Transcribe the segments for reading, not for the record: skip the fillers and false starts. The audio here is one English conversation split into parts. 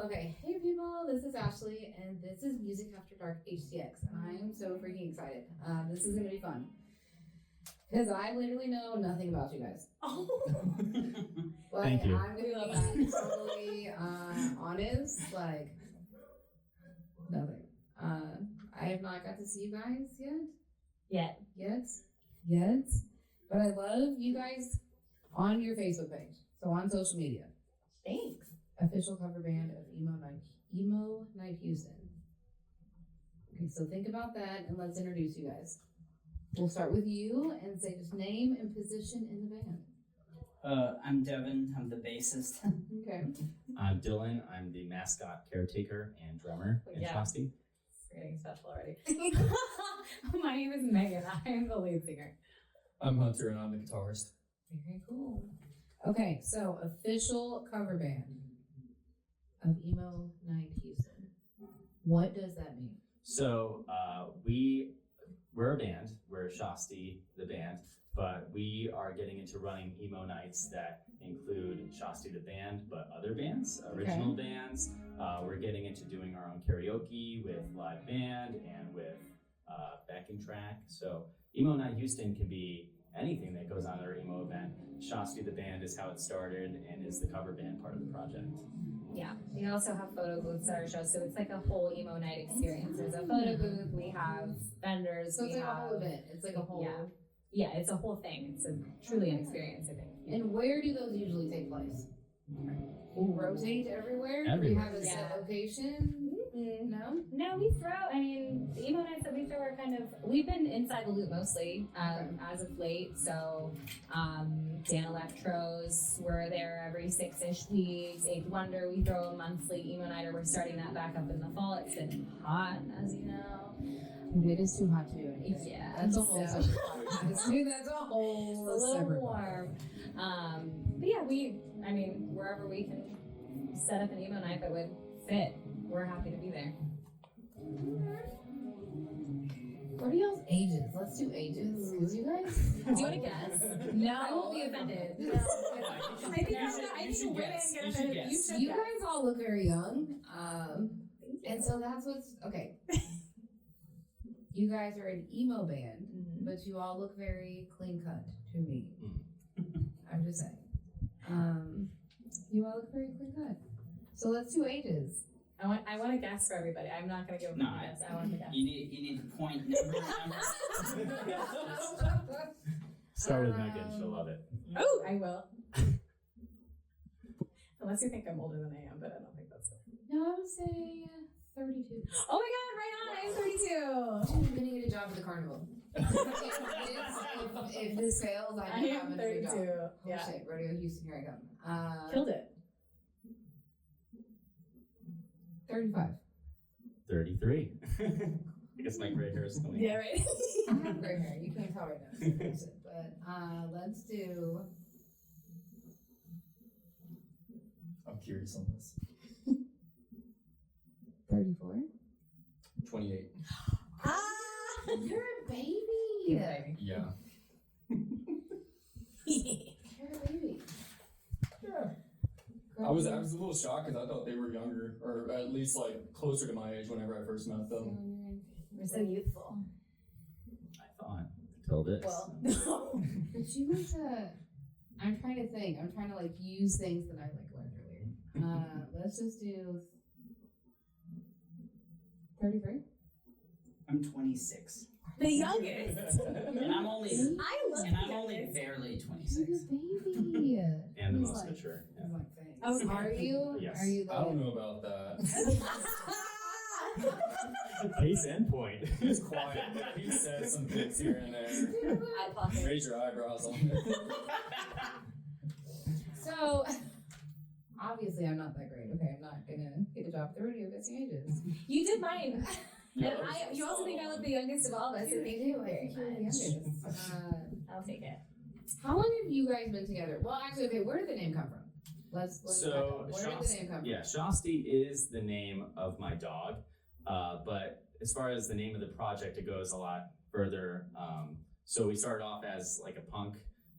Okay, hey people, this is Ashley, and this is Music After Dark HTX, and I am so freaking excited. This is gonna be fun. Because I literally know nothing about you guys. Oh. But Thank you. I'm gonna be totally honest, like, nothing. I have not got to see you guys yet. Yet. But I love you guys on your Facebook page, so on social media. Thanks. Official cover band of Emo Night Houston. Okay, so think about that and let's introduce you guys. We'll start with you and say just name and position in the band. I'm Devin. I'm the bassist. Okay. I'm Dylan. I'm the mascot caretaker and drummer in Shosty. It's getting special already. My name is Megan. I am the lead singer. I'm Hunter and I'm the guitarist. Very cool. Okay, so official cover band of Emo Night Houston. What does that mean? So we're a band. We're Shosty the Band, but we are getting into running emo nights that include Shosty the Band, but other bands, original bands. We're getting into doing our own karaoke with live band and with backing track. So Emo Night Houston can be anything that goes on at our emo event. Shosty the Band is how it started and is the cover band part of the project. Yeah. We also have photo booths at our show, so it's like a whole emo night experience. There's a photo booth, we have vendors, So it's like a whole event. It's like a whole... Yeah, it's a whole thing. It's truly an experience, I think. And where do those usually take place? We'll rotate everywhere? Do we Everywhere. have a set location? No? No, the emo nights that we throw are we've been inside the loop mostly, as of late. So, Dan Electros, we're there every 6-ish weeks. Eighth Wonder, we throw a monthly emo night, or we're starting that back up in the fall. It's been hot, as you know. It is too hot to do anything. Yeah. That's a whole separate podcast. Dude, that's a whole It's a little separate warm. But yeah, wherever we can set up an emo night that would fit, we're happy to be there. What are y'all's ages? Let's do ages. Because you guys... Do you want to guess? No. I won't be offended. No. I think women get offended. You guys all look very young. And so that's what's... Okay. You guys are an emo band, but you all look very clean cut to me. I'm just saying. You all look very clean cut. So let's do ages. I want to guess for everybody. I'm not going to give them a guess. I want to guess. You need to point numbers. Start with Megan. She'll love it. Oh, I will. Unless you think I'm older than I am, but I don't think that's good. No, I would say 32. Oh my God, right on! I am 32. I'm gonna get a job at the carnival. if this fails, I I'm am having a 32. job. Oh Yeah. shit, Rodeo Houston, here I come. Killed it. 35. 33. I guess my gray hair is coming. Yeah, right. I have gray hair. You can't tell right now. But let's do... I'm curious on this. 34. 28. You're a baby. Baby. Yeah. You're a baby. Yeah. I was a little shocked because I thought they were younger, or at least like closer to my age whenever I first met them. We're so youthful. I thought. Until this. Well, no. But you went to... I'm trying to think. I'm trying to like use things that I like learned earlier. Let's just do 33. I'm 26, The youngest. and I'm only barely You're 26. a baby. And the He's most like- mature. he's Yeah. like, thanks. Okay. Are you? Yes. Are you the... I don't know about that. Case and point. He's quiet, but he says some things here and there. I thought it. Raise your eyebrows on it. So, obviously, I'm not that great. Okay, I'm not gonna get a job at the rodeo guessing ages. You did mine. Yeah, And you also think I look the youngest of all of us. They do. I think you're the youngest. I'll take it. How long have you guys been together? Well, actually, okay. Where did the name come from? Let's So, back up. Where did the name come from? yeah, Shosty is the name of my dog. But as far as the name of the project, it goes a lot further. So we started off as like a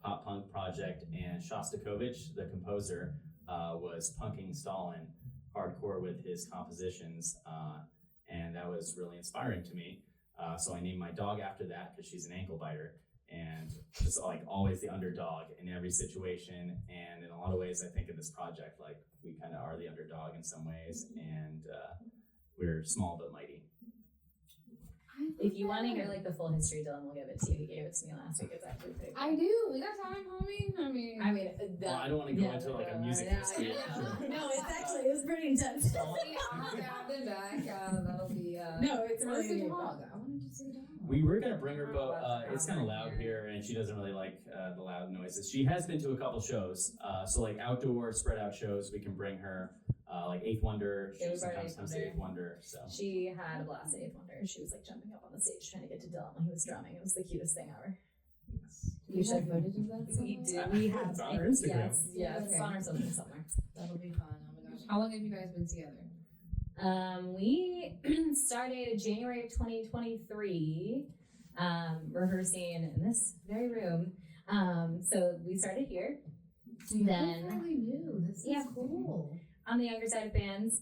pop punk project, and Shostakovich, the composer, was punking Stalin hardcore with his compositions, and that was really inspiring to me. So I named my dog after that because she's an ankle biter, and just like always the underdog in every situation. And in a lot of ways, I think in this project, like we kind of are the underdog in some ways, and we're small but mighty. If you want to hear like the full history, Dylan will give it to you. He gave it to me last week. It's actually pretty I do. We got time, homie. Well, I don't want to go into like a music history. No, it was pretty intense. I'll have to have them back. That'll be. No, it's Where's really the good. dog? I wanted to see the dog. We were gonna bring her, but it's kind of loud here, and she doesn't really like the loud noises. She has been to a couple shows, so like outdoor spread out shows, we can bring her. Like Eighth Wonder, she It was our sometimes Eighth comes to Wonder. Eighth Wonder. So She had a blast at Eighth Wonder. She was like jumping up on the stage trying to get to Dylan when he was drumming. It was the cutest thing ever. Do you have footage of that? We somewhere? did. We have It's on our Instagram. Yes, it's Okay. on our social somewhere. That'll be fun. Oh my gosh. How long have you guys been together? We started January of 2023, rehearsing in this very room. So we started here You're Then- fairly new. This is Yeah. cool. on the younger side of bands.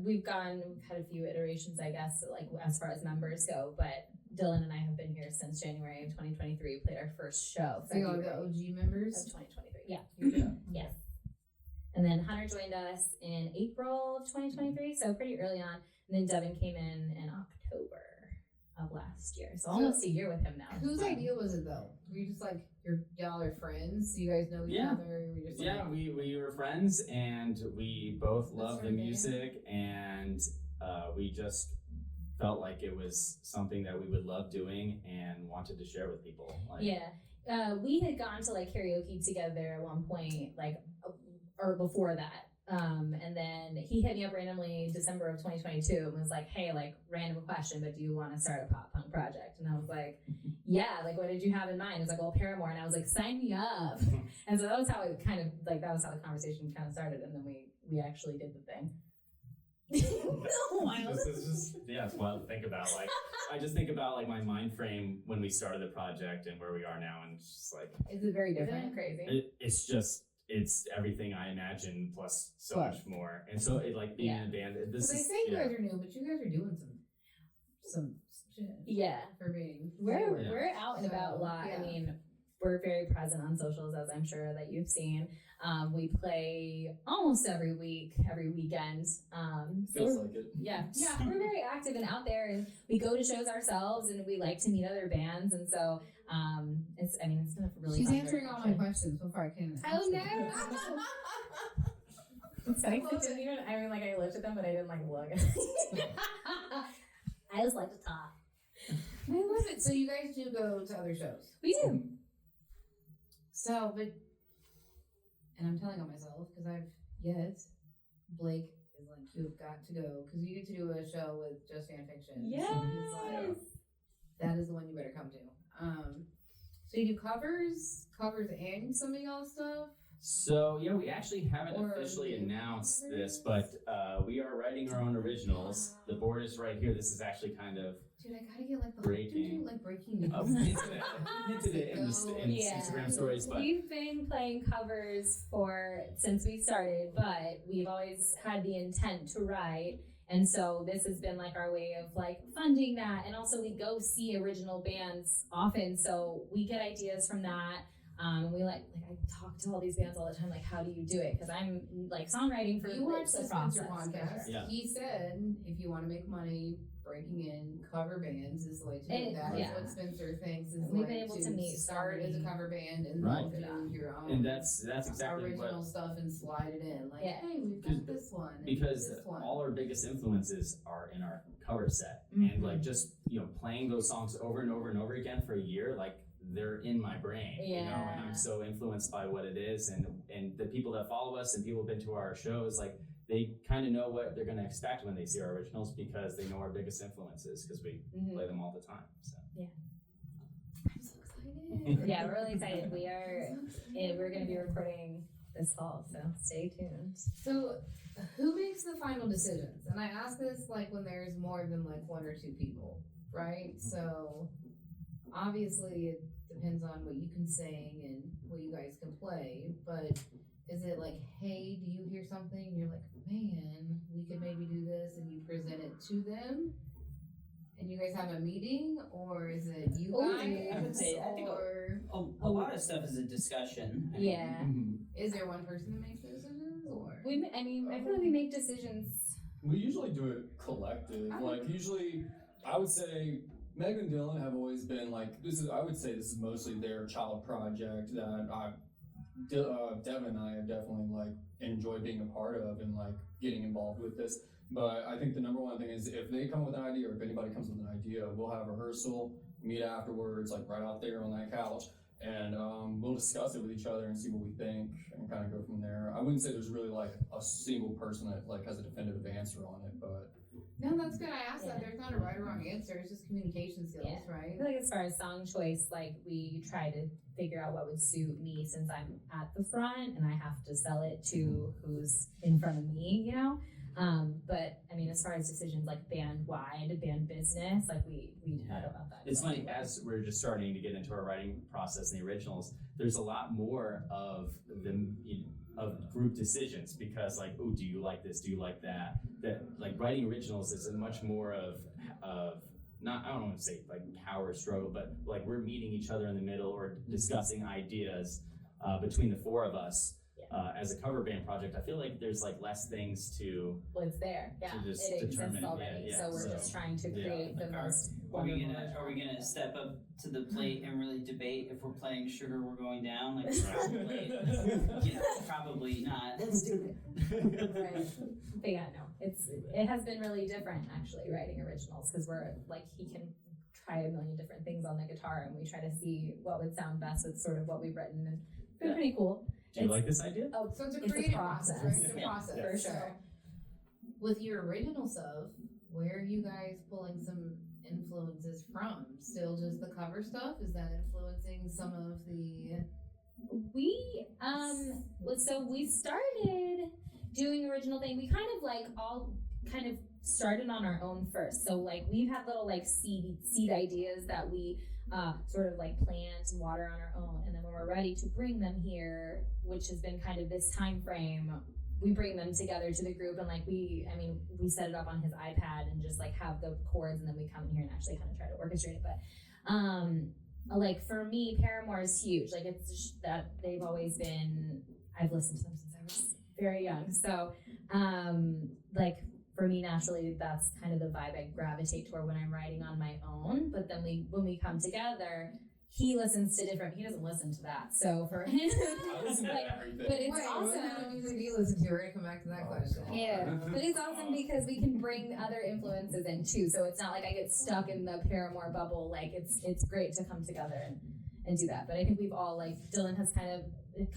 We've had a few iterations, I guess, like as far as members go, but Dylan and I have been here since January of 2023. We played our first show, So you are February the of OG members. 2023. Yeah. Yeah. Yes. And then Hunter joined us in April of 2023, so pretty early on. And then Devin came in October of last year, so almost a year with him now. Whose idea was it though? Were you just like y'all are friends? You guys know each Yeah. other? Were you just like, yeah, we were friends, and we both loved the our band. music, and we just felt like it was something that we would love doing and wanted to share with people. Like, Yeah. We had gone to like karaoke together at one point, or before that. And then he hit me up randomly December of 2022 and was like, hey, like random question, but do you want to start a pop punk project? And I was like, yeah, like what did you have in mind? He was like, well, Paramore. And I was like, sign me up. And so that was how it kind of like, that was how the conversation kind of started. And then we actually did the thing. It's wild to think about. Like, I just think about like my mind frame when we started the project and where we are now, and it's just like Is it very Isn't different? it crazy? it's everything I imagined plus so Plus. much more. And so it like being in a band. This So they is say you guys are new, but you guys are doing some shit Yeah. for being. We're out and about a lot. Yeah. I mean, we're very present on socials, as I'm sure that you've seen. We play almost every week, every weekend. Feels like it. Yeah, we're very active and out there, and we go to shows ourselves, and we like to meet other bands, and so it's been a really. She's fun answering all my direction. questions before I can. Oh no! It's funny 'cause I didn't even. I mean, like I looked at them, but I didn't like look. I just like to talk. I love it. So you guys do go to other shows. We do. So, but, and I'm telling on myself because Blake is like, you've got to go because you get to do a show with Just Fan Fiction. Yes. So he's like, that is the one you better come to. So you do covers and some of y'all stuff. So yeah, we actually haven't Or officially new announced covers? this, but we are writing our own originals. The board is right here. This is actually kind of Dude, I gotta get like the Breaking. breaking news. hinted it in Yeah. Instagram stories, but We've been playing covers since we started, but we've always had the intent to write. And so this has been like our way of like funding that. And also we go see original bands often. So we get ideas from that. We I talk to all these bands all the time, like, how do you do it? Because I'm like songwriting for You watch it's the a Spencer process. podcast. Yeah. He said if you want to make money breaking in cover bands is the way to do And- it. That is yeah. what Spencer thinks is We've like been able to meet start as a so cover band and Right. then do your own and that's exactly original what, stuff and slide it in. Like, Yeah. hey, we've got this one. and because this one. all our biggest influences are in our cover set, Mhm. and like just playing those songs over and over and over again for a year, like they're in my brain, and Yeah. I'm so influenced by what it is, and the people that follow us and people who've been to our shows, like they kind of know what they're going to expect when they see our originals because they know our biggest influences because we Mhm. play them all the time. So I'm so excited. Yeah, we're really excited. We're going to be recording this fall, so stay tuned. So, who makes the final decisions? And I ask this like when there's more than like one or two people, right? So, obviously, it depends on what you can sing and what you guys can play. But Is it like, hey, do you hear something? And you're like, man, we could maybe do this, and you present it to them, and you guys have a meeting, or is it you guys? I would say, I think or a lot of stuff is a discussion. I mean, Yeah. Mhm. is there one person that makes the decisions, or? I feel like we make decisions. We usually do it collective. Like usually, I would say Meg and Dylan have always been like I would say this is mostly their child project that Devin and I have definitely like enjoyed being a part of and like getting involved with this. But I think the number one thing is if they come with an idea or if anybody comes with an idea, we'll have rehearsal, meet afterwards, like right out there on that couch, and we'll discuss it with each other and see what we think and kind of go from there. I wouldn't say there's really like a single person that like has a definitive answer on it, but No, that's good. I asked that. Yeah. There's not a right or wrong answer. It's just communication skills, Yeah. I right? feel like as far as song choice, like we try to figure out what would suit me since I'm at the front and I have to sell it to who's in front of me, you know? But I mean, as far as decisions like band-wide, band business, like we talk about that. It's funny, as we're just starting to get into our writing process and the originals, there's a lot more of them, of group decisions because like, oh, do you like this? Do you like that? That like writing originals is a much more of not, I don't want to say like power struggle, but like we're meeting each other in the middle or discussing ideas between the four of us. As a cover band project, I feel like there's like less things to Well, it's there. Yeah, to just it exists determine, already. yeah, So we're so, just trying to yeah. create the Like most Are we wonderful. gonna step up to the plate and really debate if we're playing Sugar We're Going Down? Like probably, probably not. Let's do it. Right. But yeah, no, it has been really different actually writing originals because we're like he can try a million different things on the guitar and we try to see what would sound best with sort of what we've written and it's been pretty cool. Do you like this idea? Oh, So it's a It's a creative process, right? process. It's a Yeah. process. For So sure. with your original stuff, where are you guys pulling some influences from? Still just the cover stuff? Is that influencing some of the We so we started doing original thing. We kind of like all kind of started on our own first. So like we've had little like seed ideas that we sort of like plant and water on our own, and then when we're ready to bring them here, which has been kind of this time frame, we bring them together to the group and like we set it up on his iPad and just like have the chords and then we come in here and actually kind of try to orchestrate it. But like for me, Paramore is huge. Like it's that they've always been. I've listened to them since I was very young. So like for me, naturally, that's kind of the vibe I gravitate toward when I'm writing on my own. But then when we come together, he listens to different. He doesn't listen to that. So for him, I listen to like, everything. but it's Wait, what kind of awesome. music do you listen to? We're gonna come back to that question. Yeah, but it's awesome because we can bring other influences in too. So it's not like I get stuck in the Paramore bubble. Like it's great to come together and do that. But I think we've all like Dylan has kind of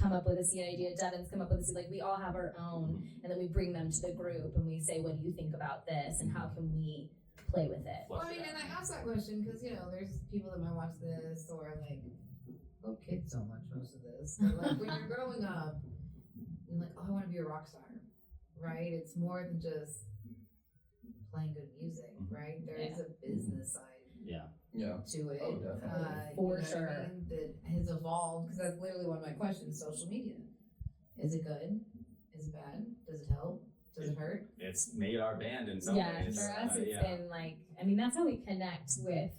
come up with a seed idea. Devin's come up with a seed. Like we all have our own, and then we bring them to the group and we say, "What do you think about this? And how can we play with it?" Well, I mean, and I ask that question because there's people that might watch this or like, oh, kids don't watch most of this. But like when you're growing up, you're like, oh, I want to be a rock star, right? It's more than just playing good music, right? There is a business side Yeah. Yeah. to it. Oh, definitely. For you know what I sure. mean? That has evolved because that's literally one of my questions. Social media, is it good? Is it bad? Does it help? Does it hurt? It's made our band in some Yeah, ways. for us, it's yeah. been like, I mean, that's how we connect with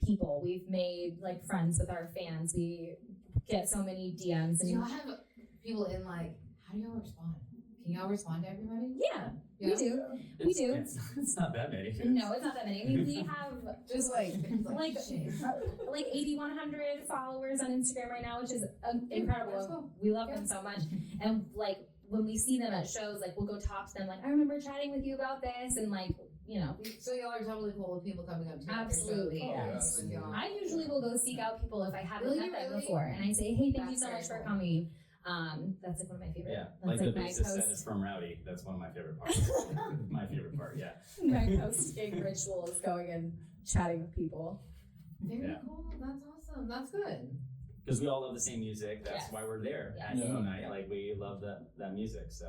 people. We've made like friends with our fans. We get so many DMs Do y'all and have people in like, how do y'all respond? Can y'all respond to everybody? yeah, we Yeah. do. We do. It's not that many. No, it's not that many. I mean, we have Just like, like shit. like 8,100 followers on Instagram right now, which is That's incredible. cool. We love them so much. And like when we see them at shows, like we'll go talk to them. Like I remember chatting with you about this, and like So y'all are totally cool with people coming up to you after Absolutely, shows, yeah. with y'all. I usually will go seek out people if I haven't Will met you them really? before, and I say, "Hey, thank you That's so very much for cool. coming." That's like one of my favorite. Yeah, That's like the my bassist said, post it's from Rowdy. That's one of my favorite parts. My favorite part, yeah. my post gig ritual is going and chatting with people. Very Yeah. cool. That's awesome. That's good. Because we all love the same music. That's Yes. why we're there at Yeah. Emo Night. Like we love that music, so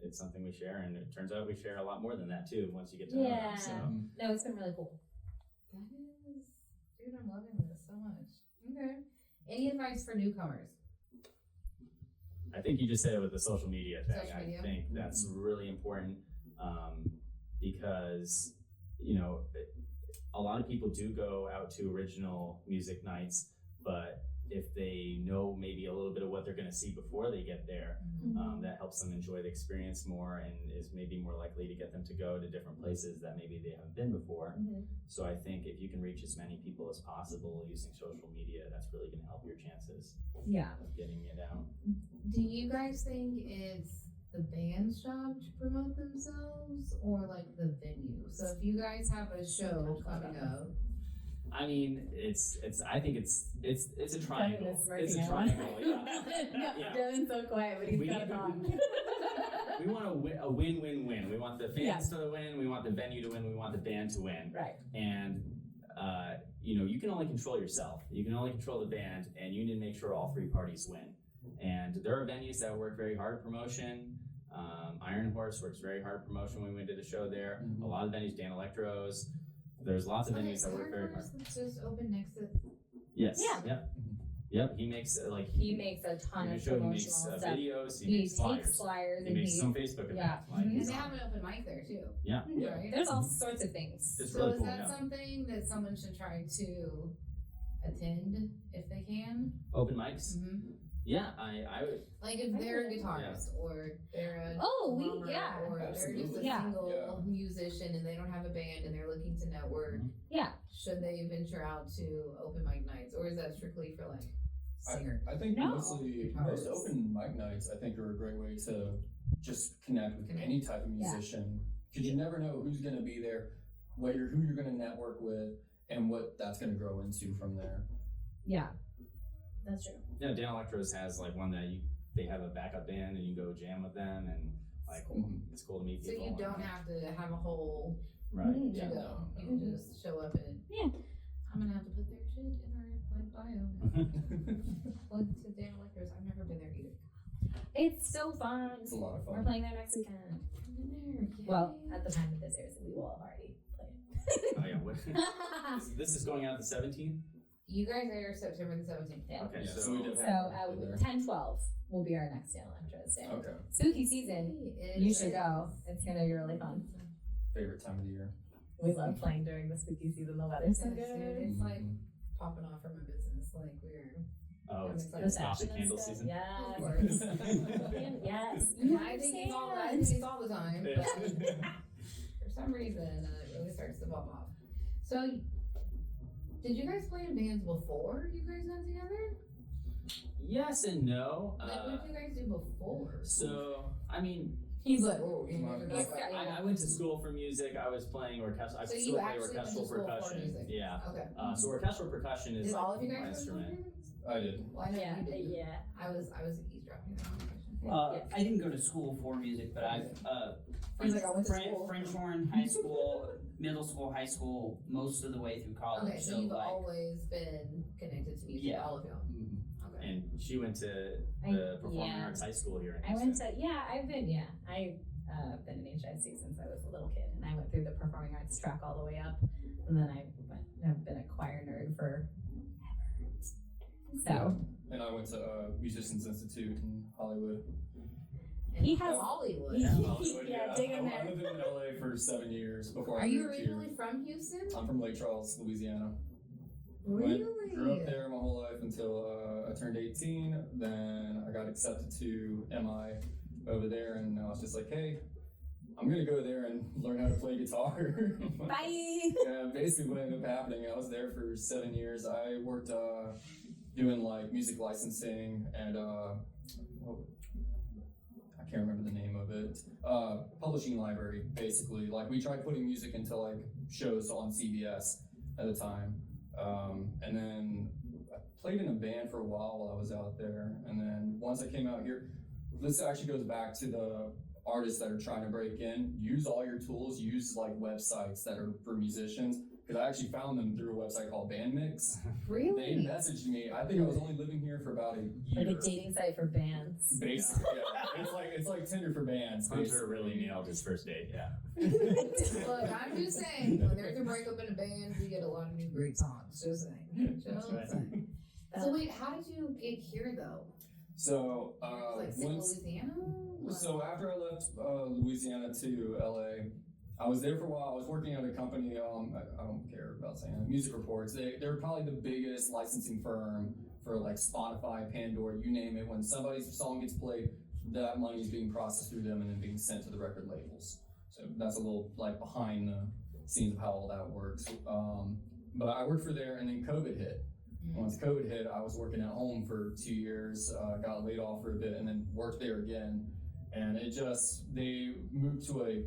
it's something we share, and it turns out we share a lot more than that too. Once you get to know Yeah. them, so. No, it's been really cool. That is, dude, I'm loving this so much. Okay. Any advice for newcomers? I think you just said it with the social media thing. Social media. I think that's really important because, you know, a lot of people do go out to original music nights, but if they know maybe a little bit of what they're going to see before they get there, that helps them enjoy the experience more and is maybe more likely to get them to go to different places that maybe they haven't been before. So I think if you can reach as many people as possible using social media, that's really going to help your chances of getting it out. Do you guys think it's the band's job to promote themselves or like the venue? So if you guys have a show coming up, I mean, I think it's a triangle. Devin is It's a working triangle. on Yeah. No, Devin's so quiet, but he's got a thought. We want a win-win-win. We want the fans to win. We want the venue to win. We want the band to win. Right. And you know, you can only control yourself. You can only control the band, and you need to make sure all three parties win. And there are venues that work very hard at promotion. Iron Horse works very hard at promotion when we did a show there. A lot of venues, Dan Electro's. There's lots of venues that work very hard. It's just open next to. Yes. Yeah. Yep. He makes He makes a ton of he promotional makes stuff. videos. He makes takes flyers He and makes some Facebook events. Like, And he's they on- have an open mic there too. Yeah. Right? there's all sorts of things. It's So really is cool. that Yeah. something that someone should try to attend if they can? Open mics. Yeah, I would. Like if they're a guitarist or they're a drummer or they're just a Absolutely. single musician and they don't have a band and they're looking to network. Yeah. Should they venture out to open mic nights or is that strictly for like singers? I think No. most Guitarists. open mic nights, I think, are a great way to just connect with Connect. any type of musician, because you never know who's going to be there, who you're going to network with, and what that's going to grow into from there. Yeah. That's true. Yeah, Dan Electro's has like one that they have a backup band and you go jam with them and like it's cool to meet So people. you don't have to have a whole Right. to Yeah. go. You can just show up and I'm gonna have to put their shit in our bio. Plug to Dan Electro's. I've never been there either. It's so fun. It's a lot of We're fun. playing there next weekend. I've been there. Yay. Well, at the time of this airs, we will have already played. Oh yeah. This is going out the 17th. You guys air September the 17th. Yeah. Okay, Yeah, so we did So have there. 10-12 will be our next Dan Electro's day. Okay. Spooky season. You should go. It's gonna be really fun. Favorite time of the year. We love playing during the spooky season. The weather's so Yes, dude, good. it's like popping off from a business. Like we're. Oh, it's I'm it's excited. off the Fashion candle and stuff. season. Yes. Of course. Yes. I think it's all. I think it's all the time. But for some reason, it really starts to pop off. So, did you guys play in bands before you guys got together? Yes and no. Like, what did you guys do before? So I mean, He's like, oh, you Come on, never let's got go. that. I went to school for music. I was playing orchestral. I So you still play actually went to orchestral school for percussion. music? Yeah. Okay. So orchestral percussion is Did like all of you my guys go to instrument. bands? I did. Well, I know Yeah. you did. Yeah. I was eavesdropping that conversation. Yes. I didn't go to school for music, but I've He's like, I went to school. French horn, high school, middle school, high school, most of the way through college. Okay, so you've like, always been connected to music, Yeah. all of y'all. Okay. And she went to the Performing Arts High School here in I Houston. went to, I've been in HIC since I was a little kid, and I went through the performing arts track all the way up, and then I've been a choir nerd for ever. So And I went to Musicians Institute in Hollywood. he has Hollywood. Hollywood, Yeah, dig in I there. lived in LA for 7 years before Are I you moved originally here. from Houston? I'm from Lake Charles, Louisiana. Really? Grew up there my whole life until I turned 18. Then I got accepted to MI over there, and I was just like, hey, I'm gonna go there and learn how to play guitar. bye. Yeah, basically what ended up happening, I was there for 7 years. I worked doing like music licensing and I can't remember the name of it. Publishing library, basically. Like we tried putting music into like shows on CBS at the time. And then I played in a band for a while I was out there. And then once I came out here, this actually goes back to the artists that are trying to break in. Use all your tools, use like websites that are for musicians. Because I actually found them through a website called Bandmix. They Really? messaged me. I think I was only living here for about a year. Like a dating site for bands. Basically, yeah. It's like Tinder for bands. Hunter basically. really nailed his first date. Yeah. Look, I'm just saying, when there's a breakup in a band, we get a lot of new great songs. Just saying. Just That's right. saying. So wait, how did you get here though? So, Like Louisiana? so after I left Louisiana to LA, I was there for a while. I was working at a company. I don't care about saying it, Music Reports. They're probably the biggest licensing firm for like Spotify, Pandora, you name it. When somebody's song gets played, that money is being processed through them and then being sent to the record labels. So that's a little like behind the scenes of how all that works. But I worked for there, and then COVID hit. Once COVID hit, I was working at home for 2 years, got laid off for a bit, and then worked there again. And they moved to a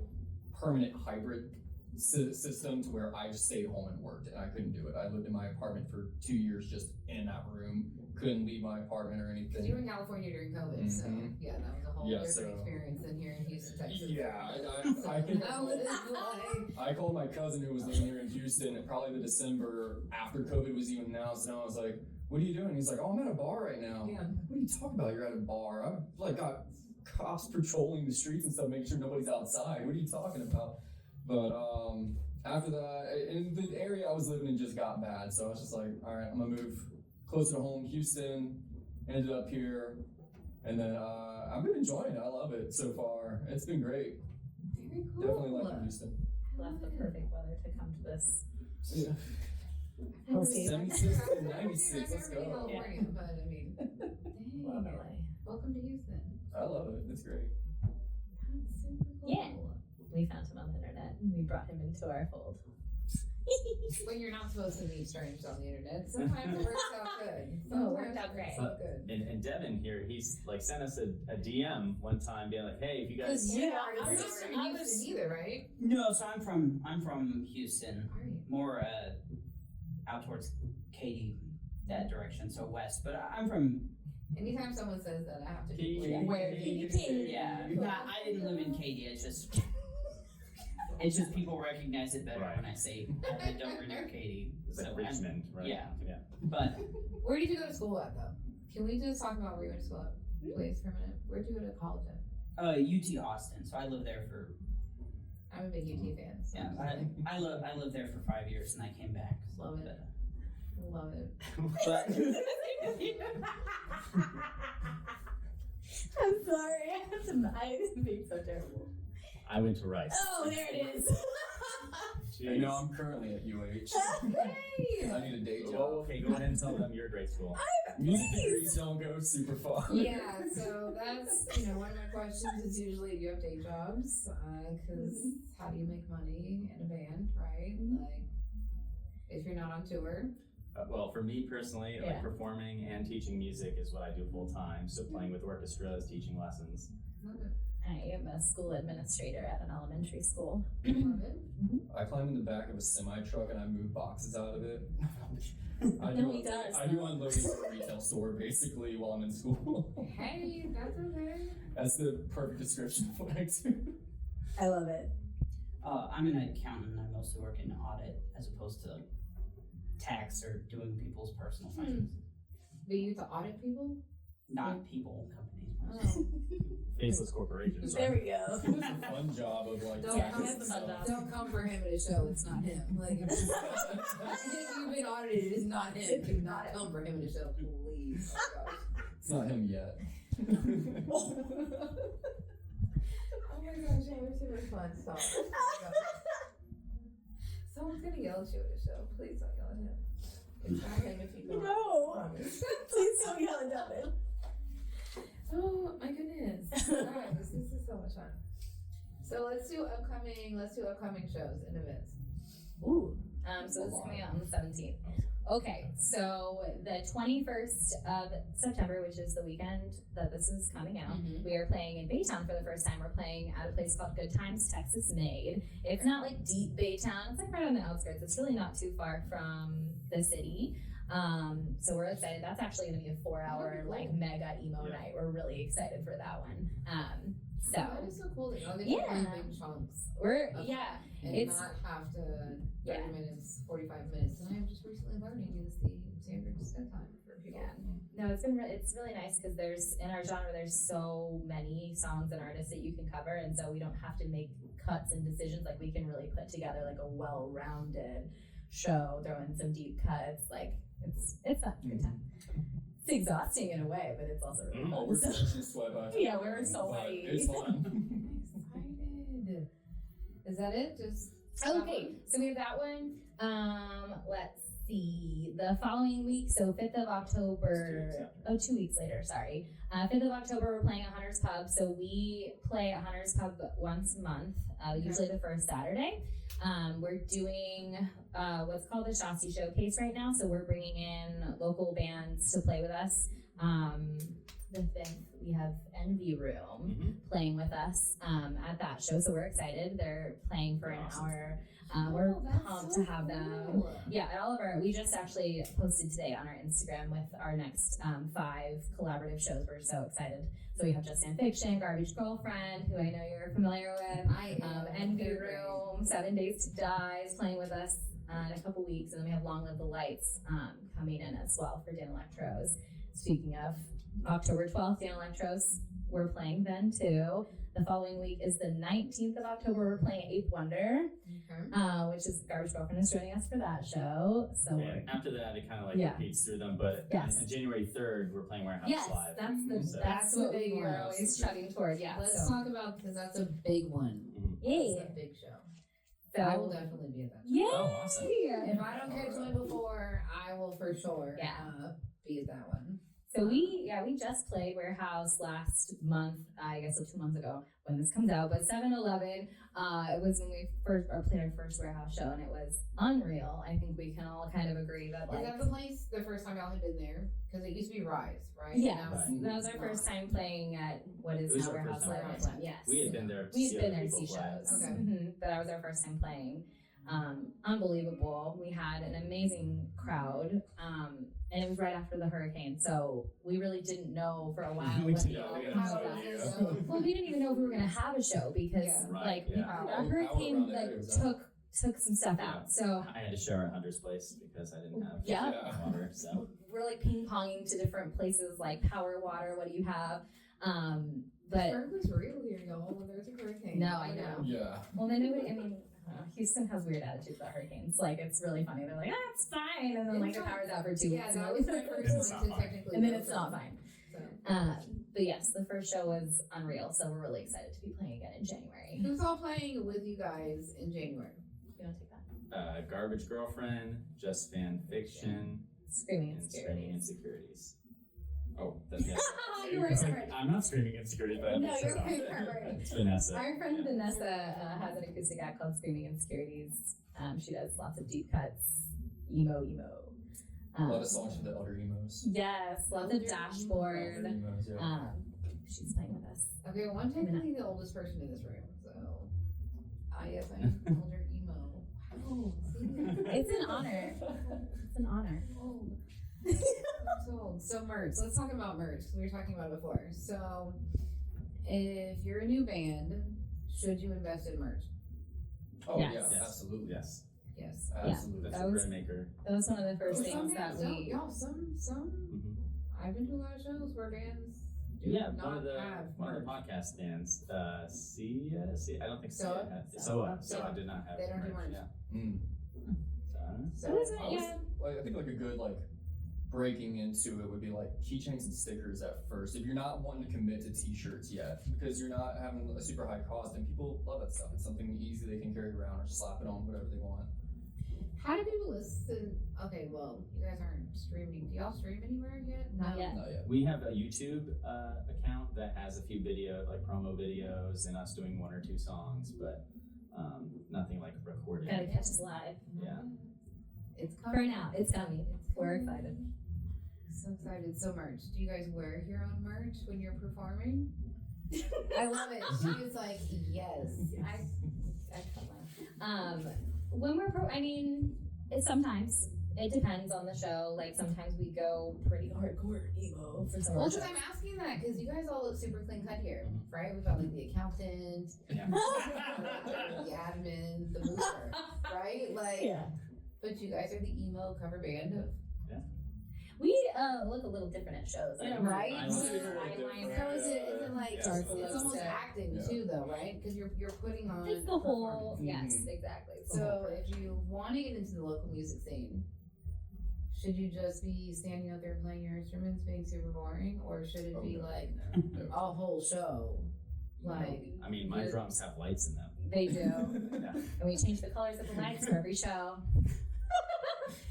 permanent hybrid system to where I just stayed home and worked, and I couldn't do it. I lived in my apartment for 2 years, just in that room, couldn't leave my apartment or anything. Because you were in California during COVID, so yeah, that was a whole different so- experience than here in Houston, Texas. Yeah, I can. That was like, I called my cousin who was living here in Houston, and probably the December after COVID was even announced, and I was like, "What are you doing?" He's like, "Oh, I'm at a bar right now." Yeah. What are you talking about? You're at a bar? I've like got cops patrolling the streets and stuff, making sure nobody's outside. What are you talking about? But after that, and the area I was living in just got bad, so I was just like, all right, I'm gonna move closer to home, Houston. Ended up here, and then I've been enjoying it. I love it so far. It's been great. very cool. Definitely liking Houston. Left the perfect weather to come to this. Yeah. We'll see. 76 to 96. Let's I've never been to go. California, but I mean, Love dang. LA. Welcome to Houston. I love it. It's great. That's super cool. Yeah. We found him on the internet and we brought him into our fold. When you're not supposed to meet strangers on the internet, sometimes it works out good. Oh, it worked out great. Good. And Devin here, he's like sent us a DM one time being like, hey, if you guys. Because you Yeah, aren't I in was- Houston either, right? No, so I'm from Houston, Are you? more out towards Katy, that direction, so west. But I'm from Anytime someone says that, I have to be Katy, where Katy, yeah. I didn't live in Katy. It's just people recognize it better Right. when I say I lived over near Katy. It's like So Richmond, right? yeah. Yeah. But Where did you go to school at, though? Can we just talk about where you went to school at, please, for a minute? Where'd you go to college at? UT Austin. So I lived there for I'm a big UT fan. So I lived there for 5 years and I came back. Love it. But, Love it. but I'm sorry. I'm being so terrible. I went to Rice. Oh, there it is. I know I'm currently at UH. Hey! I need a day job. Oh, okay, go ahead and tell them you're a grade school. Music degrees don't go super far. Yeah, so that's, one of my questions is usually, do you have day jobs? Because how do you make money in a band, right? Like, if you're not on tour. Well, for me personally, Yeah. like performing and teaching music is what I do full time. So playing with orchestras, teaching lessons. Love it. I am a school administrator at an elementary school. Love it. I climb in the back of a semi truck and I move boxes out of it. No, he does. I do unloading at a retail store basically while I'm in school. Hey, that's okay. That's the perfect description of what I do. I love it. I'm an accountant. I mostly work in audit as opposed to tax or doing people's personal finances. But you have to audit people? Not people, companies. Oh. Faceless corporations. There we go. It's a fun job of like Don't taxes come, and stuff. don't come for him at a show, it's not him. Like, if you've been audited, it's not him. Do not come for him at a show, please. Oh, gosh. It's not him yet. Oh my gosh, yeah, we're super fun. Stop. Oh my gosh. Someone's gonna yell at you at a show. Please don't yell at him. It's not him if you don't. No. Promise. Please don't yell at Devin. Oh my goodness. Guys, this is so much fun. So let's do upcoming shows and events. Ooh. So this is coming out on the 17th. Okay, so the 21st of September, which is the weekend that this is coming out, we are playing in Baytown for the first time. We're playing at a place called Good Times Texas Made. It's not like deep Baytown. It's like right on the outskirts. It's really not too far from the city. So we're excited. That's actually going to be a 4-hour like mega emo night. We're really excited for that one. So that is so cool that y'all get to Yeah. play big chunks. we're Okay. yeah. And It's- not have to 30 Yeah. minutes, 45 minutes. And I'm just recently learning is the standard set time for people. Yeah. No, it's really nice because there's in our genre there's so many songs and artists that you can cover, and so we don't have to make cuts and decisions. Like we can really put together like a well-rounded show, throw in some deep cuts. Like it's a good time. It's exhausting in a way, but it's also really Oh, we're fun. catching sweat by Yeah, we're so but muddy. It's fun. Excited. Is that it? Just Okay, so we have that one. Let's see. The following week, so 5th of October. 2 weeks later, sorry. 5th of October, we're playing at Hunter's Pub. So we play at Hunter's Pub once a month, usually the first Saturday. We're doing what's called the Shosty Showcase right now. So we're bringing in local bands to play with us. The 5th, we have Envy Room playing with us at that show. So we're excited. They're playing for an hour. We're pumped to have them. Yeah, at all of our, we just actually posted today on our Instagram with our next 5 collaborative shows. We're so excited. So we have Just Fan Fiction, Garbage Girlfriend, who I know you're familiar with. Envy Room, 7 Days to Die is playing with us in a couple weeks. And then we have Long Live the Lights coming in as well for Dan Electros. Speaking of October 12th, Dan Electros, we're playing then too. The following week is the 19th of October. We're playing Ape Wonder, which is Garbage Girlfriend is joining us for that show. So And after that, it kind of like Yeah. repeats through them. But on January 3rd, we're playing Warehouse yes, Live. that's So- that's what big we were one. always chugging toward. Yeah, Let's so talk about, because that's a big one. yeah, That's a big show. so I will definitely be at that show. yeah. Oh, awesome. If I don't get to it before, I will for sure be at that one. So we just played Warehouse last month, I guess 2 months ago when this comes out, but 7-11, it was when we played our first Warehouse show, and it was unreal. I think we can all kind of agree that Is like, that the place the first time y'all had been there? Because it used to be Rise, right? yes, Now it's that was our not. first time playing at what is It was now our Warehouse first time Live. playing. Yes. We had been there to We see had been other there to see people play. shows, Okay. but that was our first time playing. Unbelievable. We had an amazing crowd, and it was right after the hurricane, so we really didn't know for a while. We what didn't the know. We had how no that idea. was going. Well, we didn't even know if we were going to have a show because, Yeah. Right, the How hurricane around the like area was that? took some stuff out. So I had to shower at Hunter's place because I didn't have Yeah. water. So we're like ping ponging to different places, like power water. What do you have? But Berkeley's real here, y'all. When there's a hurricane. No, I know. Yeah. well, then nobody. I mean, Houston has weird attitudes about hurricanes. Like it's really funny. They're like, it's fine, and then like the power's out for 2 Yeah, weeks, that was my It's first not one to fine. technically. and then go it's for not it. fine. So. But yes, the first show was unreal, so we're really excited to be playing again in January. Who's all playing with you guys in January? You want to take that? Garbage Girlfriend, Just Fan Fiction, Screaming and Screaming Insecurities. Insecurities. Oh, that's yes. You were smart. I'm not Screaming Insecurities, but No, you're right. it's Vanessa. Our friend Vanessa has an acoustic act called Screaming Insecurities. She does lots of deep cuts, emo. A lot of songs for the elder emos. Yes, lots of Elder dashboard. Elder emos, yeah. She's playing with us. Okay, well, I'm technically the oldest person in this room, so. Yes, I'm older emo. Wow, see? It's an honor. It's an honor. old. I'm so old. So merch. Let's talk about merch. 'Cause we were talking about it before. So, if you're a new band, should you invest in merch? Oh, Yes. yeah, Yes. absolutely. Yes, Yes. Absolutely. that's That a was- bread maker. That was one of the first Some things that bands don't. we. Y'all, some. Mhm. I've been to a lot of shows where bands do Yeah, not one of the have one of merch. the podcast bands, I don't think Soa? Soa did not have They don't do merch. Yeah. Mm. So, That was I was- yeah. I think like a good breaking into it would be like keychains and stickers at first. If you're not wanting to commit to t-shirts yet, because you're not having a super high cost, and people love that stuff. It's something easy they can carry around or slap it on whatever they want. How do people listen? Okay, well, you guys aren't streaming. Do y'all stream anywhere yet? Not yet. Not yet. we have a YouTube account that has a few promo videos and us doing 1 or 2 songs, but nothing like recorded. Gotta catch us live. Yeah. It's For coming. now, it's coming. We're excited. So excited. So merch. Do you guys wear your own merch when you're performing? I love it. She was like, yes. When we're sometimes it depends on the show. Like sometimes we go pretty hardcore emo for some Well, of because our I'm asking that because you guys all look super clean cut here, right? We've got like the accountant, Yeah. the admin, the mover, right? Like, yeah. but you guys are the emo cover band of. We look a little different at shows, Yeah, right? I see it a little Eyeliner. So is it like Yeah, it's almost lipstick. acting Yeah. too though, right? Because you're putting on. It's the whole. performance. Yes, exactly. It's the So whole if you want to get into the local music scene, should you just be standing out there playing your instruments, being super boring, or should it be like a whole show? Like, I mean, my drums have lights in them. They do. Yeah. And we change the colors of the lights for every show.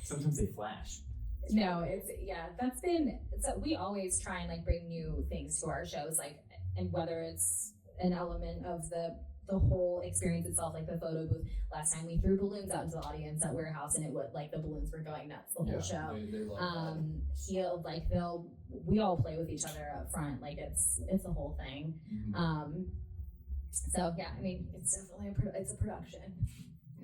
Sometimes they flash. No, that's been, so we always try and like bring new things to our shows, like, and whether it's an element of the whole experience itself, like the photo booth. Last time we threw balloons out into the audience at Warehouse, and it would, like, the balloons were going nuts the whole show. They love that. We all play with each other up front, like it's the whole thing. Mhm. So yeah, I mean, it's definitely it's a production.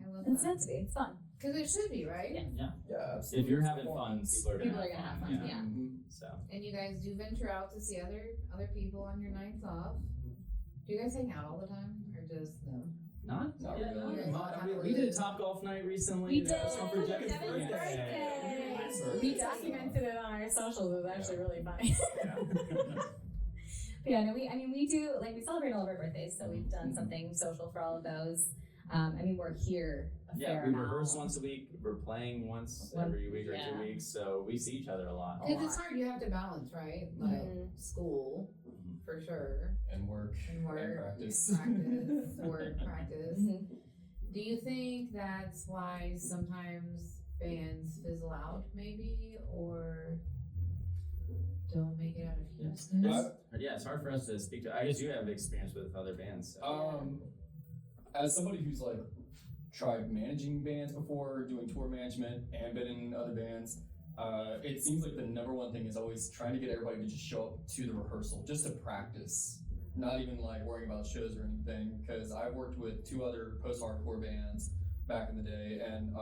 I love It's that. meant to be. It's fun. Because it should be, right? Yeah. Yeah. Yeah, absolutely. If you're having fun, people are gonna have fun. Yeah. Mhm. So And you guys do venture out to see other people on your nights off. Do you guys hang out all the time, or just no? not Not really. I mean, we did a Top Golf night recently. We did. For Devin's Devin's birthday. birthday. We documented it on our socials. It was actually really funny. Yeah. But yeah, no, we do, like, we celebrate all of our birthdays, so we've done something social for all of those. I mean, we're here a Yeah, fair we amount. rehearse once a week. We're playing once every week or 2 weeks, so we see each other a lot. Because it's hard. You have to balance, right? Like Mhm. school, for sure, And work. and work, And practice. work, practice. Mhm. Do you think that's why sometimes bands fizzle out, maybe, or don't make it out of Houston? Yeah, it's hard for us to speak to. I guess you have experience with other bands. So. As somebody who's like tried managing bands before, doing tour management, and been in other bands, it seems like the number one thing is always trying to get everybody to just show up to the rehearsal, just to practice. Not even like worrying about shows or anything, because I've worked with 2 other post-hardcore bands back in the day, and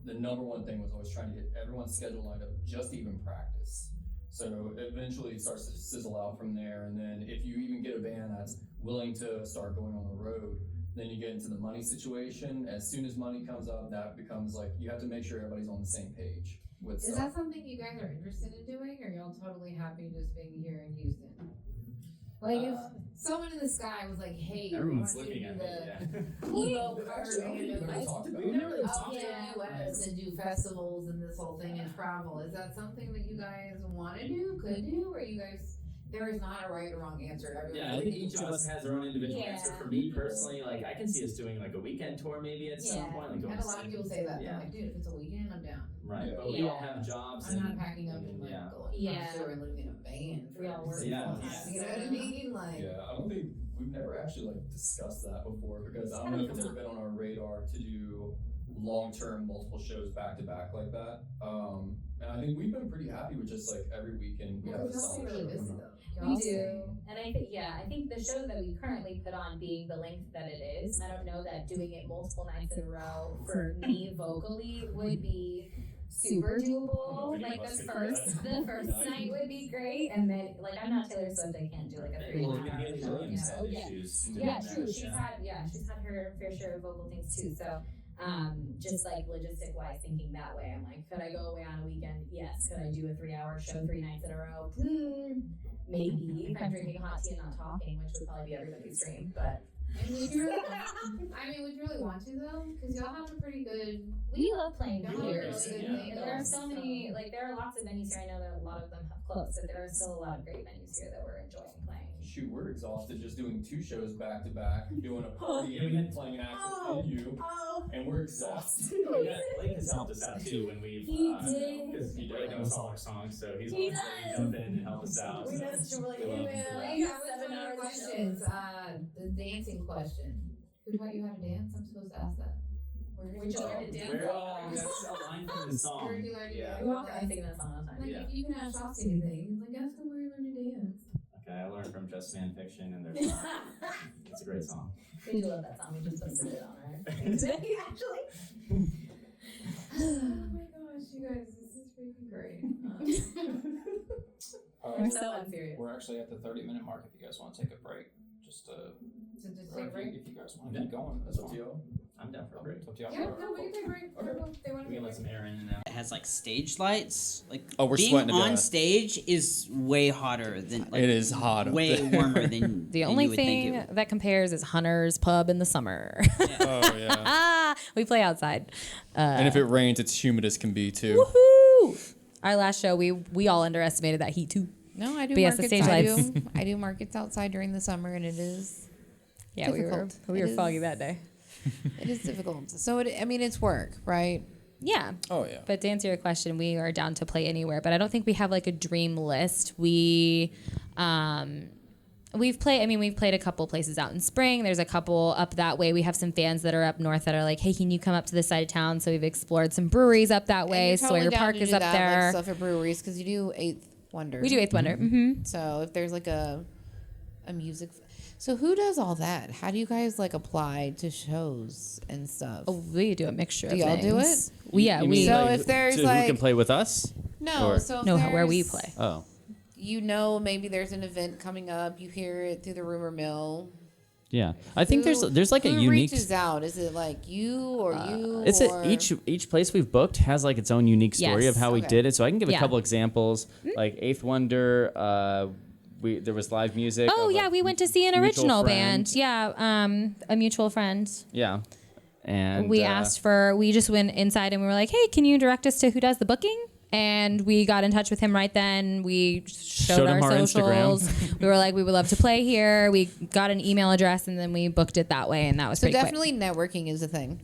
the number one thing was always trying to get everyone's schedule lined up just to even practice. So eventually it starts to sizzle out from there, and then if you even get a band that's willing to start going on the road, then you get into the money situation. As soon as money comes up, that becomes like, you have to make sure everybody's on the same page with Is stuff. that something you guys are interested in doing, or y'all totally happy just being here in Houston? Like, if someone in the sky was like, "Hey, Everyone's I want you looking to at do me. the Yeah. emo cover Actually, I don't band think of we've ever like talked about We it. never really up talked to about the US and do festivals and this whole thing and travel. Is that something that you guys want to do, could do, or you guys? There is not a right or wrong answer. Everyone's Yeah, I think each of us has our own individual Yeah. answer. For me personally, like I can see us doing like a weekend tour maybe at some Yeah. point. Like going And to a lot of see- people say that. Yeah. They're like, dude, if it's a weekend, I'm down. Right, Yeah. but we all have jobs. I'm not and- packing up and like yeah. going Yeah. offshore and living in a van for We all work Yeah. full time. You know what I mean? Like, Yeah, I don't think we've never actually like discussed that before, because I don't know if it's ever been on our radar to do long-term multiple shows back to back like that. And I think we've been pretty happy with just like every weekend we have a because y'all solid stay really show busy coming though. up. We Y'all do, stay- and I think the show that we currently put on being the length that it is, I don't know that doing it multiple nights in a row for me vocally would be super doable. Pretty Like much the could do first night would be great, and then like I'm not Taylor Swift, I can't do like a Well, 3.5 even hour Haley show. Williams had Yeah. issues. doing Yeah, that, true. She's had her fair share of vocal things too. So, just like logistic wise, thinking that way, I'm like, could I go away on a weekend? Yes. Could I do a 3-hour show 3 nights in a row? Maybe. If I'm drinking hot tea and not talking, which would probably be everybody's dream. But And would you really want to though? Because y'all have a pretty good. we love playing Y'all have a here. really good Yeah. thing And there are going, so many, like there are lots of venues here. I know that a lot of them have closed, but there are still a lot of great venues here that we're enjoying playing. Shoot, we're exhausted just doing 2 shows back to back, doing a party and playing an actual venue, and we're exhausted. Yeah, Blake has helped us out too when we've He did. because he knows all our songs, so he's He always ready to jump in and help us out. We so messaged him, we're like, we love hey, him. man, I I got have 7 1 hours. questions. The dancing question. Who taught you how to dance? I'm supposed to ask that. Where'd you learn to dance? That's a line from the song. Where'd you learn to Yeah. dance? We walk around singing that song all the time. Like, Yeah. if you can ask Shosty anything, like, ask him where you learned to dance. Okay, I learned from Just Fan Fiction and their song. It's a great song. We do love that song. We just posted it on our thing today, actually. Oh my gosh, you guys, this is freaking great. We're so unserious. We're actually at the 30-minute mark if you guys want to take a break. Just So just or take a if break. you guys want to keep going, that's That's up to fine. y'all. I'm down for a break. It's up to y'all. Yeah, no, we can take a break. They want to We can let some air in and out. It has like stage lights. Like Oh, we're being sweating to on death. stage is way hotter than. Like, It is hot up Way there. warmer than The than only you would think thing it would. that compares is Hunter's Pub in the summer. Oh yeah. We play outside. And if it rains, it's humid as can be too. Woohoo! Woo! Our last show, we all underestimated that heat too. No, I do But yes, the markets. stage I do markets outside during the summer, and it is Yeah, difficult. we were It foggy is- that day. It is difficult. So it's work, right? Yeah. Oh yeah. But to answer your question, we are down to play anywhere. But I don't think we have like a dream list. We've played a couple places out in Spring. There's a couple up that way. We have some fans that are up north that are like, hey, can you come up to this side of town? So we've explored some breweries up that way. And you're totally Sawyer down Park to is do up that, there. Like stuff at breweries because you do Eighth Wonder. We do Eighth Wonder. Mm-hmm. So if there's like a music, so who does all that? How do you guys like apply to shows and stuff? Oh, we do a mixture. Do of y'all do things. it? You mean, So like, if there's who like can play with us? no, or- so if No, where we there's- play. Oh. You know, maybe there's an event coming up. You hear it through the rumor mill. Yeah. I think there's like a who unique reaches out? Is it like you or you? It's or each place we've booked has like its own unique story of Yes. how we Okay. did it. So I can give Yeah. a couple examples. Like Eighth Wonder, there was live music. Oh of yeah, a we went to see an mutual original friend. band. Yeah, a mutual friend. Yeah. And We just went inside and we were like, hey, can you direct us to who does the booking? And we got in touch with him right then. We showed him our our socials. Instagram. We were like, we would love to play here. We got an email address and then we booked it that way. And that was So pretty quick. definitely networking is a thing.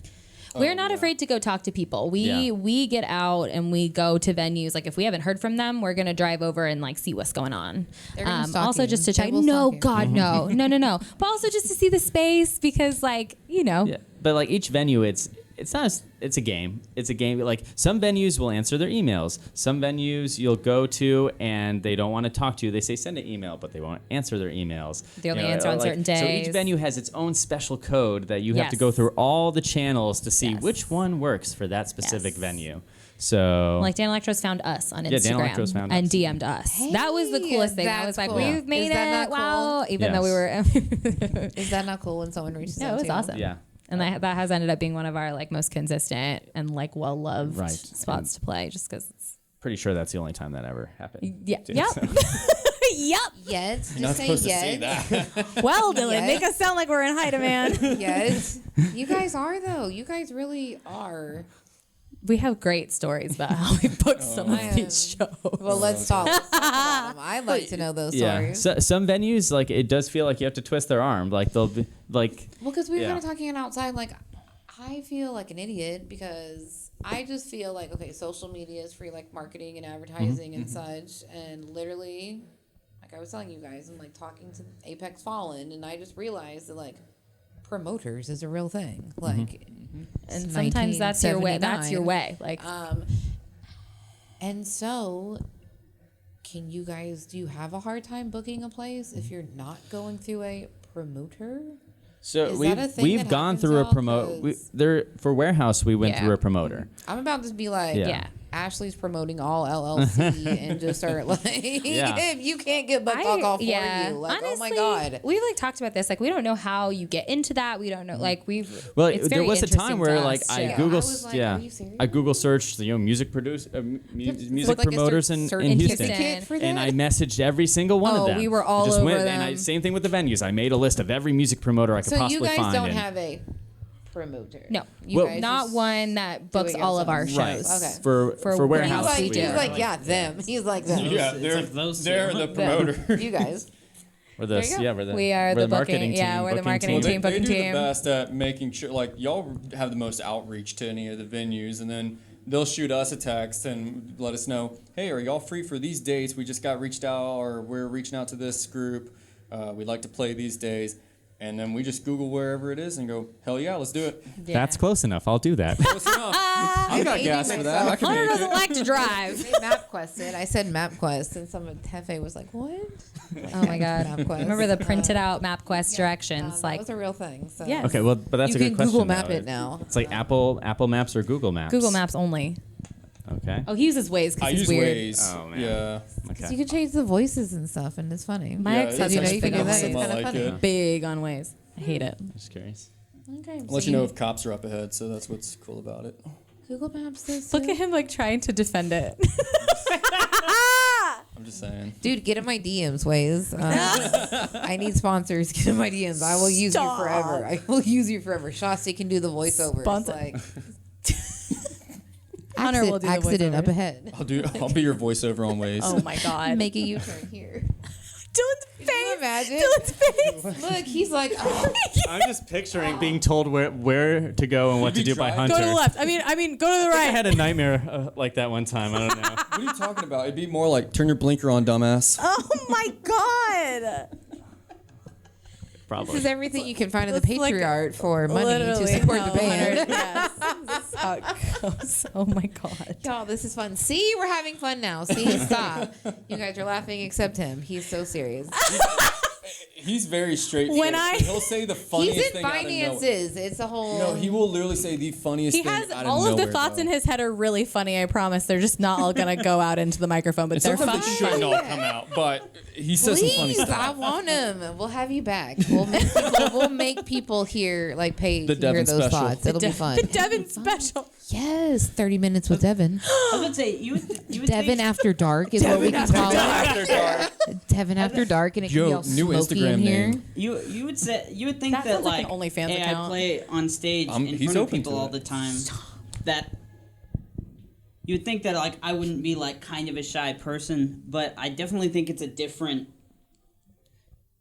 We're not afraid to go talk to people. Yeah. We get out and we go to venues. Like if we haven't heard from them, we're gonna drive over and like see what's going on. They're gonna stalk Also you. just to They check. will No, stalk you. God, no, no. But also just to see the space because like Yeah. But like each venue, it's a game. It's a game. Like some venues will answer their emails. Some venues you'll go to and they don't want to talk to you. They say send an email, but they won't answer their emails. They only answer on certain So days. each venue has its own special code that you have to Yes. go through all the channels to see Yes. which one works for that specific Yes. venue. So Like Dan Electros found us on Instagram Yeah, Dan Electros found and us. DM'd us. That was the Hey, coolest thing. I that's was like, cool. we've made Is that it. not cool? Wow. Even though we Yes. were. Is that not cool when someone reaches No, out it was to you? awesome. yeah. And that has ended up being one of our like most consistent and like well loved Right. spots to play just because it's. Pretty sure that's the only time that ever happened. Yeah. Dude, Yep. so- Yep. Yes. You're not Just say supposed to yes. say that. Well, Dylan, Yes. make us sound like we're in high demand. Yes. You guys are though. You guys really are. We have great stories about how we booked some I of am- these shows. Well, let's talk. Let's talk about them. I'd like to know those Yeah. stories. So, some venues, like it does feel like you have to twist their arm. Like they'll be like, Well, because we were Yeah. kind of talking outside. Like, I feel like an idiot because I just feel like, okay, social media is free, like marketing and advertising and such. And literally, like I was telling you guys, I'm like talking to Apex Fallen, and I just realized that like promoters is a real thing. Like, And it's sometimes that's your way. That's your 1979. way. Like, And so, can you guys, do you have a hard time booking a place if you're not going through a promoter? so Is we've that a thing we've that gone happens, through a y'all? promote. 'Cause- There for warehouse, we went Yeah. through a promoter. I'm about to be like, Yeah. yeah. Ashley's promoting all LLC and just start like, Yeah. if you can't get butt talk off for you, like, oh my Honestly, god. we've like talked about this. Like, we don't know how you get into that. We don't know. Like, we've. Well, it's there very was a time interesting where to like us, I too. Yeah, Google, I was like, are you serious? I Google searched music produce music like a promoters in certain Houston, certificate for and that? I messaged every single one Oh, of them. we were I all just over went, And them. same thing with the venues. I made a list of every music promoter I could So you possibly guys find. don't and- have a promoter. No. You Well, guys Not just one that do it books all of our yourselves. shows. Right. Okay. For For He's warehouse, like, we he's do. like, yeah, them. He's like them. Yeah, It's they're like those two, they're huh? the promoter. You guys. We're the There you go. yeah, we're the We are we're the marketing booking- yeah, team, we're the booking marketing Well, team. they booking do team. the best at making sure, like y'all have the most outreach to any of the venues, and then they'll shoot us a text and let us know, hey, are y'all free for these dates? We just got reached out, or we're reaching out to this group. We'd like to play these days, and then we just Google wherever it is and go, hell yeah, let's do it. Yeah. That's close enough. I'll do that. Close enough. I got Maybe gas for that. I can Hunter make doesn't it. like to drive. They MapQuested. I said MapQuest, and some Tefe was like, "What?" Like, Oh my God. MapQuest. Remember the printed out MapQuest directions? That like, was a real thing. So Yeah. Okay, well, but that's you a good can question. Google Map though. it now. It's like Apple Maps or Google Maps. Google Maps only. Okay. Oh, he uses Waze I because he's use weird. Waze. Oh, man. Yeah. Okay. You can change the voices and stuff, and it's funny. My Yeah, ex it's has you know, been you can do big that. on It's awesome. I kind of like funny. it. Big on Waze. I hate it. Just curious. Okay, I'll so let you know if cops are up ahead, so that's what's cool about it. Google Maps this. Look at him like trying to defend it. I'm just saying. Dude, get in my DMs, Waze. I need sponsors. Get in my DMs. I will use you forever. I will use you forever. Shosty can do the voiceovers. Sponsor. Like, Hunter will do the accident voiceover. up ahead. I'll be your voiceover on Waze. Oh my god. Make a U-turn here. Dylan's Can you face. imagine? Dylan's face. Look, he's like, oh. I'm just picturing being told where to go and what to do by driving. Hunter. Go to the left. I mean, go to the I right. had a nightmare like that one time. I don't know. What are you talking about? It'd be more like turn your blinker on, dumbass. Oh my god. Probably. This is everything you can find in the It's like- Patriarch for money to Literally, support no, the band. Hunter, yes. This is how it goes. Oh my god. Y'all, this is fun. See, we're having fun now. See, stop. You guys are laughing except him. He's so serious. He's very straight. When I- He'll say the funniest He's in thing out of nowhere. finances. It's a whole. No, he will literally say the funniest He thing has out of all of the nowhere, thoughts though. in his head are really funny. I promise. They're just not all gonna go out into the microphone, but And they're sometimes fun. they shouldn't all come out, but he says some funny Please, stuff. I want him. We'll have you back. We'll make people hear, like, pay The to hear Devin those special. thoughts. It'll be fun. The Devin special. Yes, 30 minutes with Devin. I was gonna say you would Devin think, After Dark is what we can call it. After dark. Devin After Dark, and it Yo, can be all new smoky Instagram in here. name. you would think That that sounds like like an OnlyFans hey, account. I play on stage in He's front of open people to all it. the time. That you would think that like I wouldn't be like kind of a shy person, but I definitely think it's a different.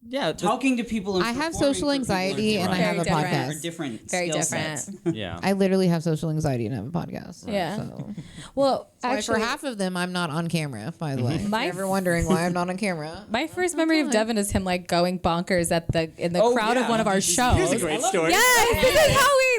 Yeah. Talking to people and I have performing social for people are anxiety and I different. have a Very podcast. Are different Very skill different. sets. Yeah. I literally have social anxiety and have a podcast. Yeah. So. Well, Why actually, for half of them, I'm not on camera, by the way. If My you're ever wondering why I'm not on camera. my first memory of Devin is him like going bonkers at in the Oh, crowd yeah. of one of our shows. Here's a great story. Yes,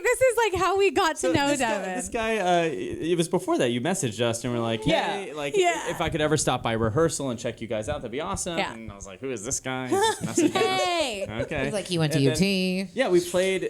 this is like how we got to know Devin. This guy, it was before that you messaged us and we're like, hey, Yeah. like Yeah. if I could ever stop by rehearsal and check you guys out, that'd be awesome. Yeah. And I was like, who is this guy? He's just messaging us. Hey. Okay. He's like, he went to And UT. then- yeah, we played.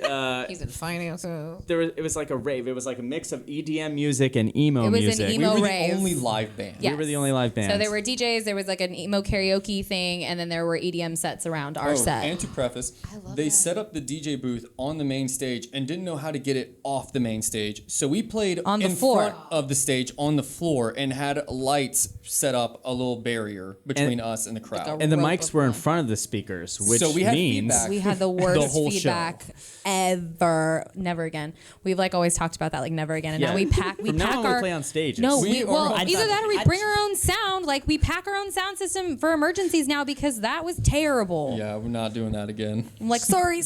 He's in finance. So. It was like a rave. It was like a mix of EDM music and emo It was an music. emo We were rave. the only live band. Yeah. We were the only live band. So there were DJs, there was like an emo karaoke thing, and then there were EDM sets around our set. And to preface, they set up the DJ booth on the main stage and didn't know how to get it off the main stage. So we played On the in floor. front of the stage on the floor and had lights set up a little barrier between us and the crowd. and the rope mics of were in them. front of the speakers, which So we had means feedback. We had the worst whole show. feedback ever. Never again. We've like always talked about that, like never again. And Yeah. now we pack From now pack on, we our play on stage. No, We we are well on either that or we I- bring our own sound. Like we pack our own sound system for emergencies now because that was terrible. Yeah, we're not doing that again. I'm like sorry,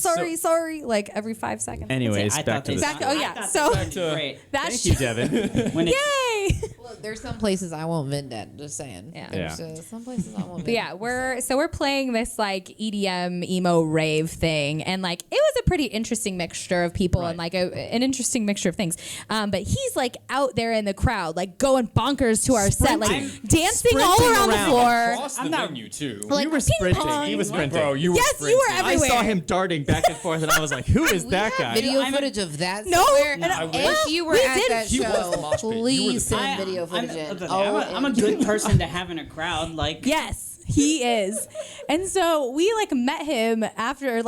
like every 5 seconds. Anyways, I back thought to they the Exactly. story. Oh I yeah. thought So they sounded great. that Thank you, Devin. When it, yay. Look, there's some places I won't vent at. Just saying. Yeah. There's some places I won't vent. But yeah, we're playing this like EDM emo rave thing, and like it was a pretty interesting mixture of people and like an interesting mixture of things. But he's like out there in the crowd, like going bonkers to our set, like dancing all sprinting around the around. floor. Across the I'm not- venue too. Like You were ping sprinting. pong. He was sprinting. Bro, you were Yes, you were sprinting. everywhere. I saw him darting back and forth, and I was like, "Who is We that have guy?" video I'm- footage of that No, somewhere. and I- If you were we at did- that He was the mosh show, pit. You were the please send I- video footage in. I'm a good person to have in a crowd. Like Yes, he is. And so we like met him after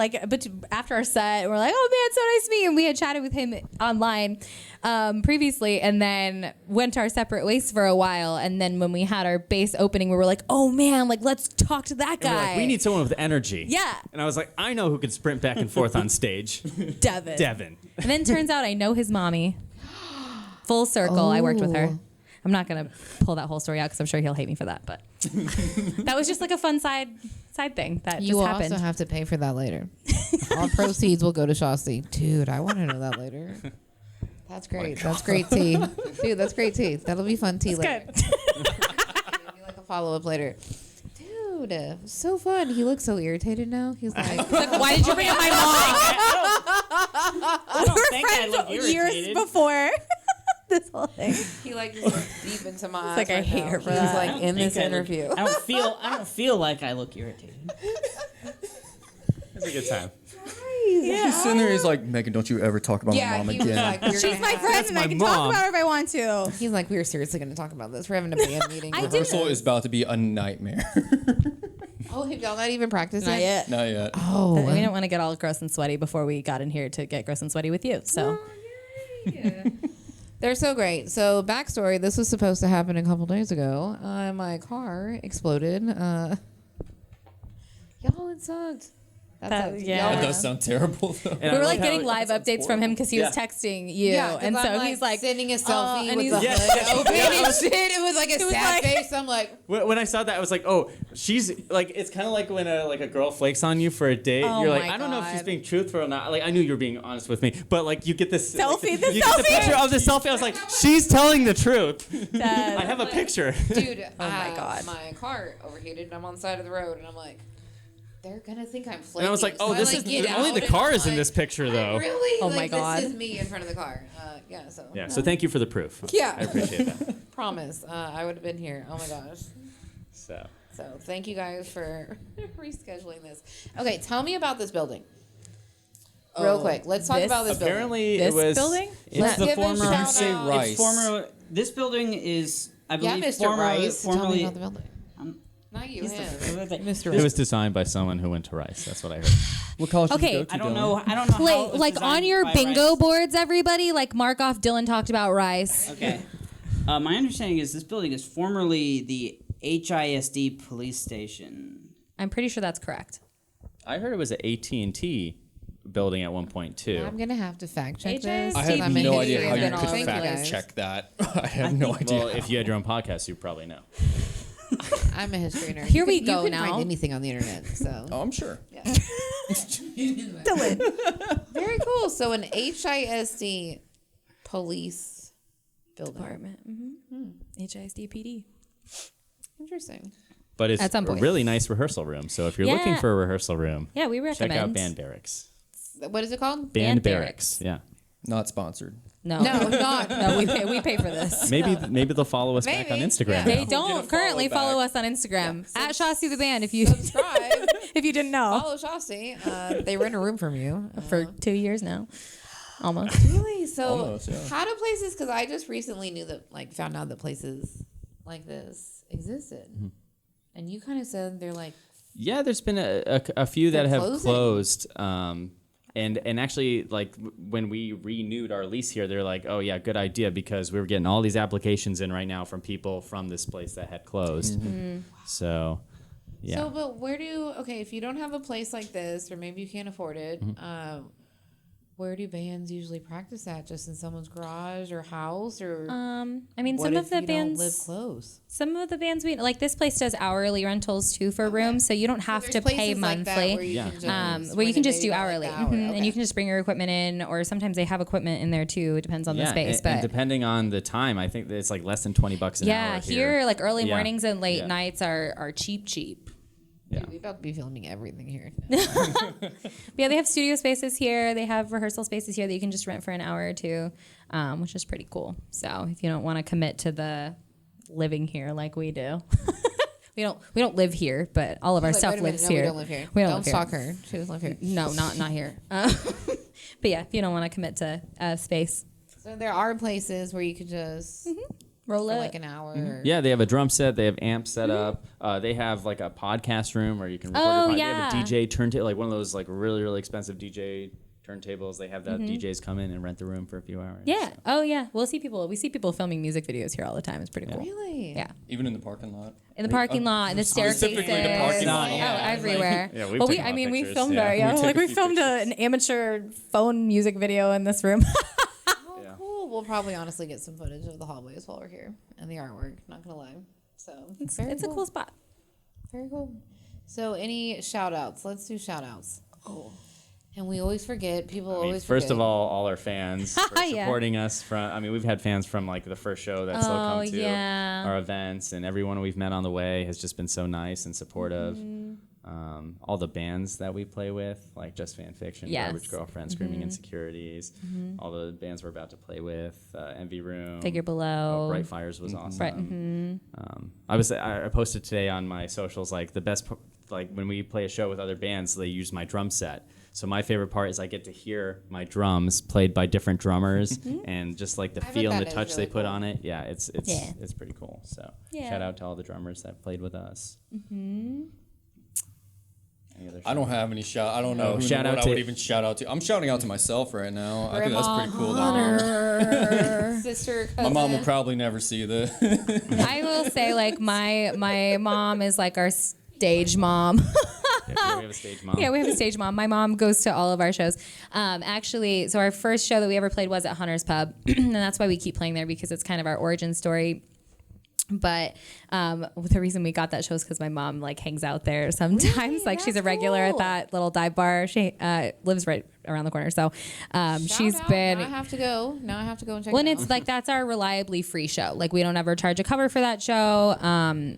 after our set. And we're like, oh man, so nice to meet you. And we had chatted with him online previously, and then went our separate ways for a while. And then when we had our bass opening, we were like, oh man, like let's talk to that And we're guy. like, we need someone with energy. Yeah. And I was like, I know who can sprint back and forth on stage. Devin. Devin. And then turns out I know his mommy. Full circle. I worked with her. Oh. I'm not gonna pull that whole story out because I'm sure he'll hate me for that. But that was just like a fun side thing that You just will happened. also have to pay for that later. All proceeds will go to Shosty. Dude, I want to know that later. That's great. That's great tea. Dude, that's great tea. That'll be fun tea later. Good. Maybe like a follow-up later. Dude, so fun. He looks so irritated now. He's like, Why did you bring up my I don't think I mom? look We were friends years irritated. before this whole thing. he like just looks deep into my eyes. like, I right hate now. her for He's that. like I don't in think this I look- interview. I don't feel like I look irritated. It was a good time. He's sitting there, he's like, Megan, don't you ever talk about Yeah, my mom he was again. like, we're She's gonna my have- friend, and I my can mom. talk about her if I want to. He's like, we're seriously going to talk about this. We're having a band meeting. Rehearsal is about to be a nightmare. Oh, have y'all not even practiced Not yet. Not yet. Oh, We didn't want to get all gross and sweaty before we got in here to get gross and sweaty with you. So they're so great. So backstory: this was supposed to happen a couple days ago. My car exploded. Y'all, it sucked. Yeah. That does sound terrible though. And We I were like like how getting it- live updates from him because he was texting you, and so he's like sending a selfie and with he's the like- hood open Yeah, I and was- shit. It was like a was sad like- face. I'm like, When I saw that, I was like, "Oh, she's like." It's kind of like when a girl flakes on you for a date. Oh You're like, my I don't know if she's God. being truthful or not. Like, I knew you were being honest with me, but like, you get this Selfie, the you get the selfie. picture of the selfie. I was like, she's telling the truth. Dad. I have a picture. dude, my God. my car overheated and I'm on the side of the road and I'm like, they're gonna think I'm flaking. And I was like, So "Oh, I, this like, is get only out the and car I'm is in like, this picture, though." Really? Oh like, my God. This is me in front of the car. Yeah. So Yeah. So thank you for the proof. Yeah. I appreciate that. promise. I would have been here. Oh my gosh. So. So thank you guys for rescheduling this. Okay, tell me about this building. Real quick, let's talk this- about this Apparently, This it was building? Let's the give a former- shout You say out. Rice. It's former. This building is, I Yeah, believe, Mr. Rice. Tell me formerly. about the building. Not you, He's him. the- Mr. It was designed by someone who went to Rice. That's what I heard. What college Okay. did you go to? I don't Dylan? know. I don't know. how Play it was like on designed your by bingo Rice. boards, everybody. Like mark off. Dylan talked about Rice. Okay. My understanding is this building is formerly the HISD police station. I'm pretty sure that's correct. I heard it was an AT&T building at one point too. I'm gonna have to fact check this. I because have I'm a no history idea how you nerd. could Thank fact guys. check that. I have no idea. Well, if you had your own podcast, you'd probably know. I'm a history nerd. Here You we could- go You can now. find anything on the internet. So Oh, I'm sure. very cool. So an HISD police building. Department. HISDPD. Interesting. But it's At some a point. really nice rehearsal room. So if you're looking Yeah. for a rehearsal room, Yeah, we check recommend. out Band Barracks. What is it called? Band Barracks. Barracks. Yeah. Not sponsored. No, No, not. no. We pay for this. Maybe they'll follow us back on Maybe, Instagram. yeah. They now. don't currently follow follow back. us on Instagram at Shosty the Band. If you Subscribe. if you didn't know, Follow Shosty. They rent a room from you for 2 years now, almost. Really? So Almost, yeah. how do places? Because I just recently found out that places like this existed, Mm-hmm. and you kind of said they're like, Yeah, there's been a few that They're have closing. closed. And actually, like when we renewed our lease here, they're like, "Oh yeah, good idea," because we were getting all these applications in right now from people from this place that had closed. So, yeah. So, but if you don't have a place like this, or maybe you can't afford it, Mm-hmm. where do bands usually practice at? Just in someone's garage or house, or I mean, what some if of the you bands don't live close? Some of the bands we like. This place does hourly rentals too for rooms, so you don't have There's to pay places like that monthly. where you Yeah. can just, Where you can just do maybe by, like, hourly, the hour. and Okay. you can just bring your equipment in, or sometimes they have equipment in there too. It depends on the space, and but depending on the time, I think that it's like less than $20 an yeah, hour. here like early Yeah. mornings and late Yeah. nights are cheap. Yeah. Dude, we about to be filming everything here. But yeah, they have studio spaces here. They have rehearsal spaces here that you can just rent for an hour or two, which is pretty cool. So if you don't want to commit to the living here like we do, we don't live here, but all of our Like, stuff wait a minute, lives no, here. We don't live here. We don't Don't live here. stalk her. She doesn't live here. No, not here. But yeah, if you don't want to commit to space, So there are places where you could just roll for it. like an hour. Or, Yeah, they have a drum set. They have amps set up. They have like a podcast room where you can record Oh, your podcast. yeah. They have a DJ turntable, like one of those like really, really expensive DJ turntables. They have the DJs come in and rent the room for a few hours. Yeah. Oh yeah. We see people filming music videos here all the time. It's pretty cool. Really? Yeah. Even in the parking lot. In the parking lot, in the staircases, Specifically the parking lot, yeah. oh, everywhere. Yeah, we've well, taken a lot of we pictures, filmed yeah. our, We yeah, take like a we few filmed an amateur phone music video in this room. Oh, cool. We'll probably honestly get some footage of the hallways while we're here and the artwork. Not gonna lie. So it's very a cool spot. Very cool. So any shout outs? Let's do shout outs. Oh. And we always forget. People always forget. First of all our fans for Yeah. supporting us. We've had fans from like the first show that still Oh, come to yeah. our events, and everyone we've met on the way has just been so nice and supportive. Mm-hmm. All the bands that we play with, like Just Fan Fiction, Yes. Garbage Girlfriend, Screaming Insecurities, all the bands we're about to play with, Envy Room, Figure Below. Bright Fires was awesome. Right. I posted today on my socials like the best like when we play a show with other bands, they use my drum set. So my favorite part is I get to hear my drums played by different drummers and just like the I bet feel and the that is touch really they put cool. on it. Yeah, it's Yeah. pretty cool. So Yeah. shout out to all the drummers that played with us. Any other I don't have any shout. I don't know who shout in the out world I to- would even shout out to. I'm shouting out to myself right now. I think that's pretty cool down here. Sister, My cousin. mom will probably never see this. I will say like my mom is like our stage mom. we have a stage mom. Yeah, we have a stage mom. My mom goes to all of our shows. Actually, so our first show that we ever played was at Hunter's Pub, and that's why we keep playing there because it's kind of our origin story. But the reason we got that show is because my mom like hangs out there sometimes. Really? Like she's a That's regular at cool. that little dive bar. She lives right around the corner. So she's Shout out. been. Now I have to go. Now I have to go and check Well, it and out. it's like that's our reliably free show. Like we don't ever charge a cover for that show.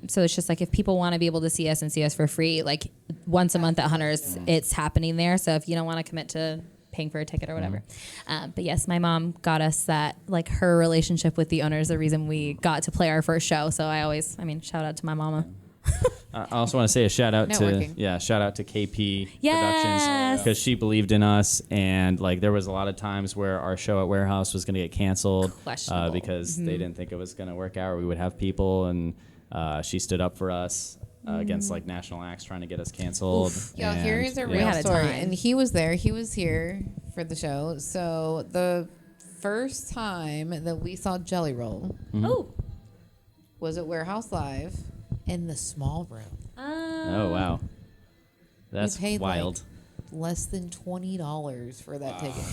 So it's just like if people want to be able to see us and see us for free, like once a month at Hunter's, it's happening there. So if you don't want to commit to paying for a ticket or whatever. But yes, my mom got us that, like her relationship with the owner is the reason we got to play our first show. So shout out to my mama. I also want to say a shout out Networking. to KP Yes. Productions because she believed in us, and like there was a lot of times where our show at Warehouse was going to get canceled Questionable. because they didn't think it was going to work out, or we would have people, and she stood up for us against like national acts trying to get us canceled. Yo, and, here's a yeah. real had a story. time. And he was there. He was here for the show. So the first time that we saw Jelly Roll Oh. was at Warehouse Live in the small room. Oh wow, that's paid, like, wild. Less than $20 for that ticket.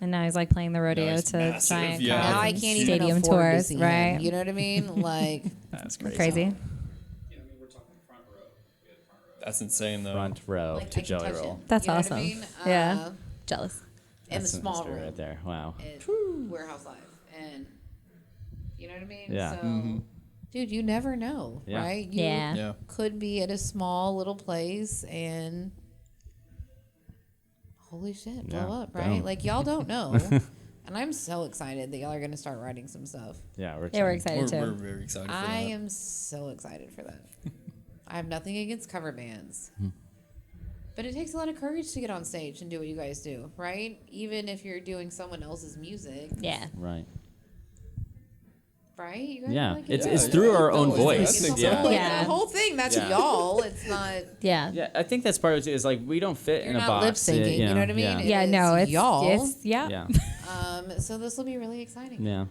And now he's like playing the rodeo Now he's to massive, giant yeah. crowds Now I and can't even stadium afford to tours, see him. right? You know what I mean? Like, That's crazy. Crazy. That's insane though. Front row like to I can Jelly touch Roll. him. That's You know what I awesome. mean? Yeah. Jealous. In the That's small story room right there. Wow. at Warehouse Live, and you know what I mean? Yeah. So, dude, you never know, Yeah. right? You Yeah. Yeah. could be at a small little place and holy shit, blow Yeah, up, right? boom. Like y'all don't know. And I'm so excited that y'all are gonna start writing some stuff. Yeah, We're excited We're too. very excited for I that. am so excited for that. I have nothing against cover bands. But it takes a lot of courage to get on stage and do what you guys do, right? Even if you're doing someone else's music, Yeah. Right. right? You guys Yeah, are like it's Yeah, through yeah. our own No, it's- voice. that's it's the the whole, Yeah. the whole thing. That's Yeah. y'all. It's not. Yeah. Yeah, I think that's part of it. Is like we don't fit You're in a not lip box. syncing. You know what I mean? Yeah. It Yeah, is no, it's y'all. It's, yeah. Yeah. So this will be really exciting. Yeah.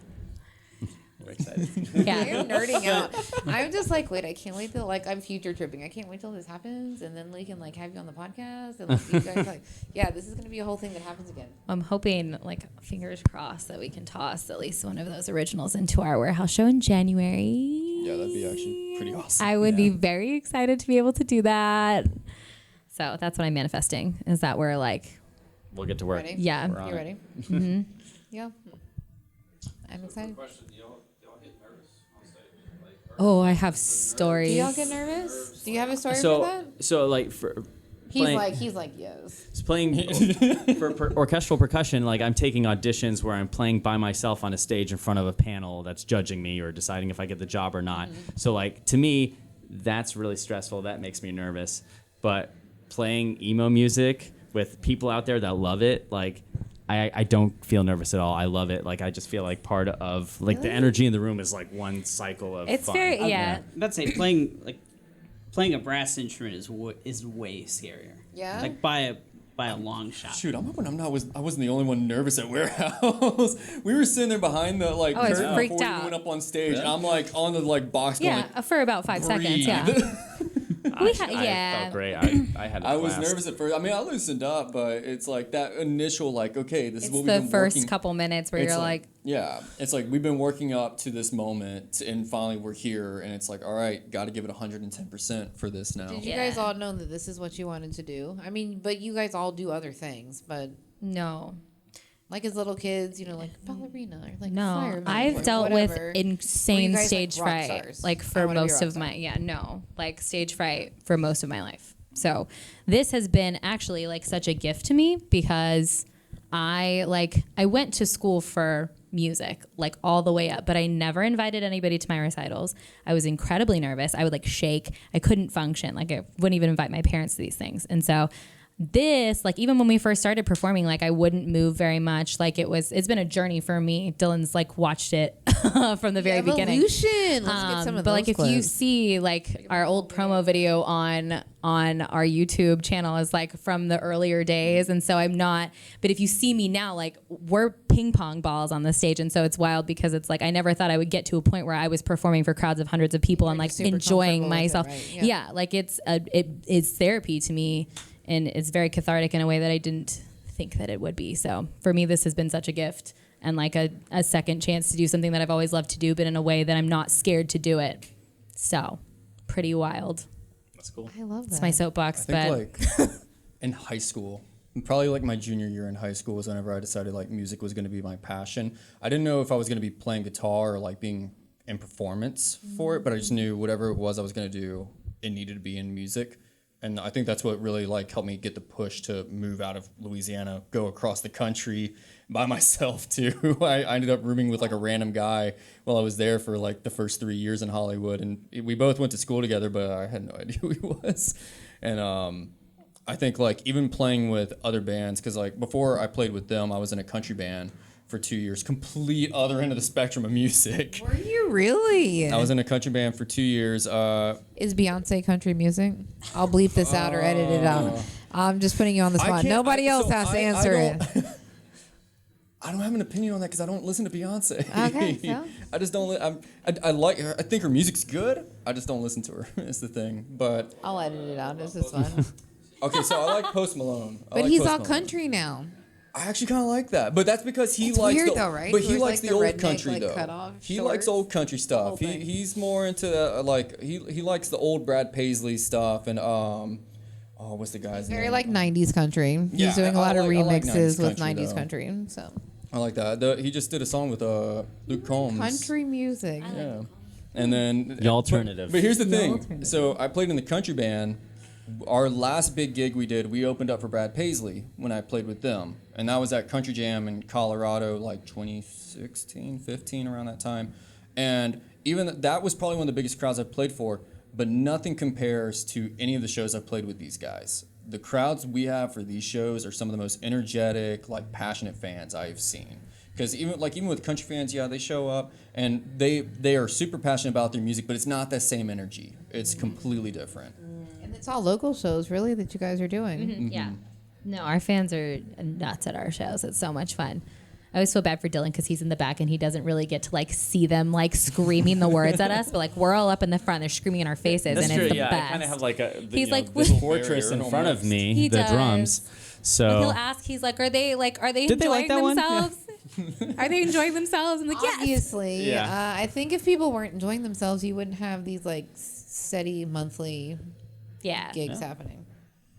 We're excited. Yeah. I'm nerding out. I'm just like, wait, I can't wait till like I'm future tripping. I can't wait till this happens, and then we can like have you on the podcast, and like you guys like, yeah, this is gonna be a whole thing that happens again. I'm hoping, like, fingers crossed, that we can toss at least one of those originals into our warehouse show in January. Yeah, that'd be actually pretty awesome. I would be very excited to be able to do that. So that's what I'm manifesting, is that we're like, We'll get to work. Ready? yeah. We're on You it. ready? hmm Yeah. I'm excited. Oh, I have Do stories. y'all get nervous? Do you have a story for So, that? so like for He's like, yes. it's playing for orchestral percussion. Like I'm taking auditions where I'm playing by myself on a stage in front of a panel that's judging me or deciding if I get the job or not. So like to me, that's really stressful. That makes me nervous. But playing emo music with people out there that love it, like I don't feel nervous at all. I love it. Like I just feel like part of like the energy in the room is like one cycle of It's fun. very, yeah. I'm about to say playing a brass instrument is way scarier. Yeah? Like by a long shot. Shoot, I'm hoping I wasn't the only one nervous at Warehouse. We were sitting there behind the like Oh, I was curtain freaked before we out. went up on stage, and I'm like on the like box going. Yeah, for about 5 seconds, breathe. yeah. I yeah. felt great. I had. A I was blast. nervous at first. I mean, I loosened up, but it's like that initial like, okay, this is It's what we've the been first working. couple minutes where It's you're like, yeah, it's like we've been working up to this moment, and finally we're here, and it's like, all right, got to give it 110% for this now. Did you Yeah. guys all know that this is what you wanted to do? I mean, but you guys all do other things, but no. like as little kids, you know, like ballerina or like No, fireman I've or dealt whatever. with insane guys, like, stage rock fright, stars? like I for wanna be a most rock of star. my, like stage fright for most of my life. So this has been actually like such a gift to me because I went to school for music like all the way up, but I never invited anybody to my recitals. I was incredibly nervous. I would like shake. I couldn't function. Like I wouldn't even invite my parents to these things. And so this, like even when we first started performing, like I wouldn't move very much. Like it's been a journey for me. Dylan's like watched it from the very beginning. Evolution. Let's get some of But those like if you clips. see like our old promo video on our YouTube channel is like from the earlier days, and so I'm not. But if you see me now, like we're ping pong balls on the stage, and so it's wild because it's like I never thought I would get to a point where I was performing for crowds of hundreds of people and like super enjoying comfortable with it, myself. right? Yeah, like it is therapy to me. and it's very cathartic in a way that I didn't think that it would be. So for me, this has been such a gift and like a second chance to do something that I've always loved to do, but in a way that I'm not scared to do it. So pretty wild. That's cool. I love that. It's my soapbox, I but think like in high school, probably like my junior year in high school was whenever I decided like music was going to be my passion. I didn't know if I was going to be playing guitar or like being in performance for it, but I just knew whatever it was I was going to do, it needed to be in music. And I think that's what really like helped me get the push to move out of Louisiana, go across the country by myself too. I ended up rooming with like a random guy while I was there for like the first 3 years in Hollywood, and we both went to school together, but I had no idea who he was. And I think like even playing with other bands, because like before I played with them, I was in a country band for 2 years, complete other end of the spectrum of music. Were you really? I was in a country band for 2 years. Is Beyonce country music? I'll bleep this out or edit it out. I'm just putting you on the I spot. can't- Nobody else so has to I answer it. don't- I don't have an opinion on that because I don't listen to Beyonce. Okay, so? I just don't. I like her. I think her music's good. I just don't listen to her. Is the thing. But I'll edit it out. This is fun. okay, so I like Post Malone. I But like he's Post all Malone. country now. I actually kind of like that, but that's because he It's likes weird the, though, right? But He he wears, likes like, the the old redneck, country like, though. cut-off He shorts. likes old country stuff. thing. He's more into like he likes the old Brad Paisley stuff and what's the guy's Very name? like 90s country. Yeah, He's doing a I lot of like 90s remixes with country, 90s though. country. So I like that. He just did a song with Luke Combs. country music. Yeah. And then The alternative. But here's the The thing. alternative. So I played in the country band. Our last big gig we did, we opened up for Brad Paisley when I played with them. And that was at Country Jam in Colorado, like 2016, 15, around that time. And even that was probably one of the biggest crowds I've played for, but nothing compares to any of the shows I've played with these guys. The crowds we have for these shows are some of the most energetic, like passionate fans I've seen. Because even with country fans, yeah, they show up and they are super passionate about their music, but it's not that same energy. It's completely different. And it's all local shows, really, that you guys are doing. yeah. No, our fans are nuts at our shows. It's so much fun. I always feel bad for Dylan because he's in the back and he doesn't really get to like see them like screaming the words at us, but like we're all up in the front. They're screaming in our faces, That's and true. it's the Yeah, best. I kind of have like He's like, this "What?" fortress in Barrier front of almost. me, He the does. drums. Like, he'll So ask, he's like, are they Did they like enjoying that one? themselves? Are they enjoying themselves? I'm like, yes. Obviously, Yeah. I think if people weren't enjoying themselves, you wouldn't have these like steady monthly Yeah. gigs happening.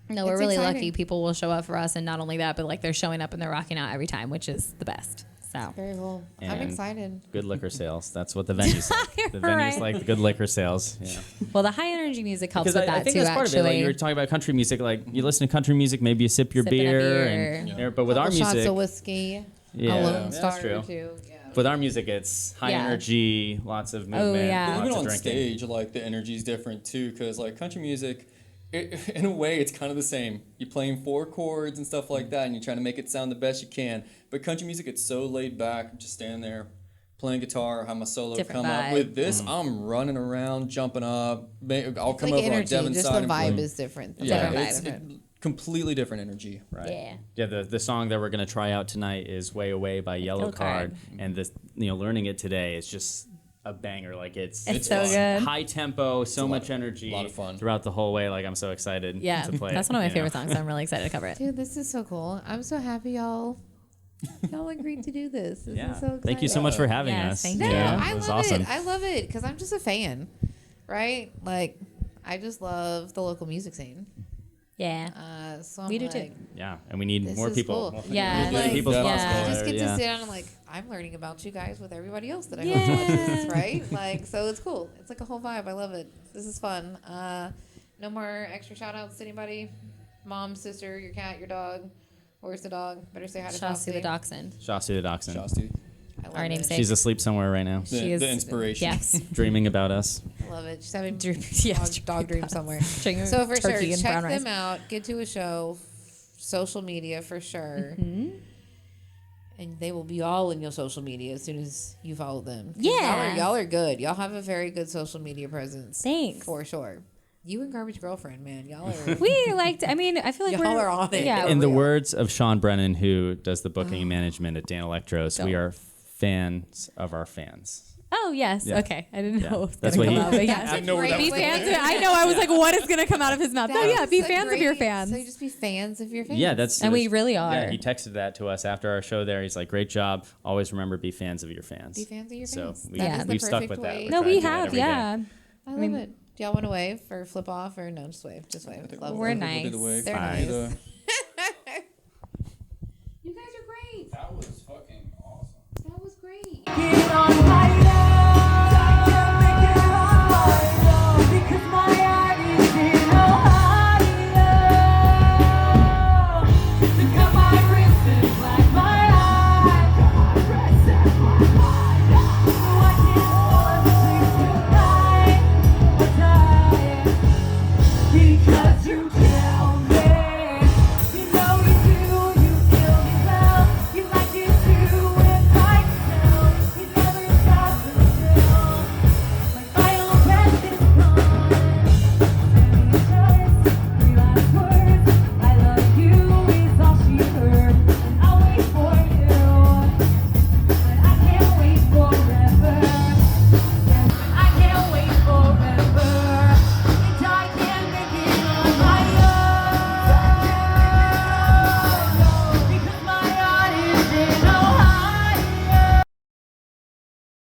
No, we're It's really exciting. lucky. People will show up for us, and not only that, but like they're showing up and they're rocking out every time, which is the best. So Very cool. I'm And- excited. good liquor sales. That's what the venue's like. The venue's Right. like the good liquor sales. Yeah. well, the high energy music helps Because with I that think too. that's part Actually, of it. Like you were talking about country music, like you listen to country music, maybe you sip your Sipping a beer, beer. and Yeah. yeah, but with our Couple shots music, of whiskey. yeah, a Lone that's Star true. or two. Yeah. With our music, it's high Yeah. energy, lots of movement, yeah. lots Even of on drinking. stage, like the energy's different too, because like country music, in a way, it's kind of the same. You're playing 4 chords and stuff like that, and you're trying to make it sound the best you can. But country music, it's so laid back, just stand there, playing guitar, have my solo Different come vibe. up. With this, I'm running around, jumping up. I'll come Like over on energy, Devin's just side. the and vibe play. is different. Yeah, Different it's completely different energy. Right. Yeah. Yeah. The song that we're gonna try out tonight is "Way Away" by Yellow Yellow Card, Card. and this, learning it today is just a banger. Like it's so fun. good. High tempo, so much energy, lot of fun. throughout the whole way. Like I'm so excited. Yeah, to play that's it, one of my you know? favorite songs. So I'm really excited to cover it. Dude, this is so cool. I'm so happy y'all agreed to do this. This Yeah. is so exciting. Thank you so much for having Yes, us. thank No, you. Yeah, I it was love awesome. it. I love it because I'm just a fan, right? Like, I just love the local music scene. Yeah. So I'm We do like, too. Yeah, and we need This more is people. cool. Yeah. As many Like, people as yeah. possible. I just get yeah. to sit down and like, I'm learning about you guys with everybody else that I Yeah. hope watches this, right? Like, so it's cool. It's like a whole vibe. I love it. This is fun. No more extra shout outs to anybody. Mom, sister, your cat, your dog. Where's the dog? Better say hi to Shosty the Shosty. Dachshund. Shosty the Dachshund. Shosty, I love Our it. namesake. She's asleep somewhere right now, the, She is- the inspiration. Yes. dreaming about us. I love it. She's having Yes, dog dream somewhere. Drinking So for sure, turkey and check brown rice. them out. Get to a show. Social media for sure. Mm-hmm. And they will be all in your social media as soon as you follow them. 'Cause Yeah. y'all are good. Y'all have a very good social media presence. Thanks. For sure. You and Garbage Girlfriend, man. Y'all are. We liked. I mean, I feel like Y'all we're are on it. Yeah. In the real. words of Sean Brennan, who does the booking and management at Dan Electros, we Don't. are fans of our fans. Oh, Oh yes. Yeah. Okay. I didn't Yeah. know. If That's gonna what come he- out, but I yes. didn't know where that Be was fans. going. I know. I was like, what is gonna come out of his mouth? Oh yeah. Be That's fans of your great- fans. So you just be fans of your fans. Yeah, that's And we really are. Yeah, he texted that to us after our show. There, he's like, "Great job. Always remember, be fans of your fans." Be fans of your So fans. we, That is the we've stuck perfect with that. way. We're No, trying we to do that have. every day. Yeah. I love it. Do y'all want to wave or flip off or no? Just wave. Just wave. Love We're it. nice. We'll do the wave. They're Fine. nice. The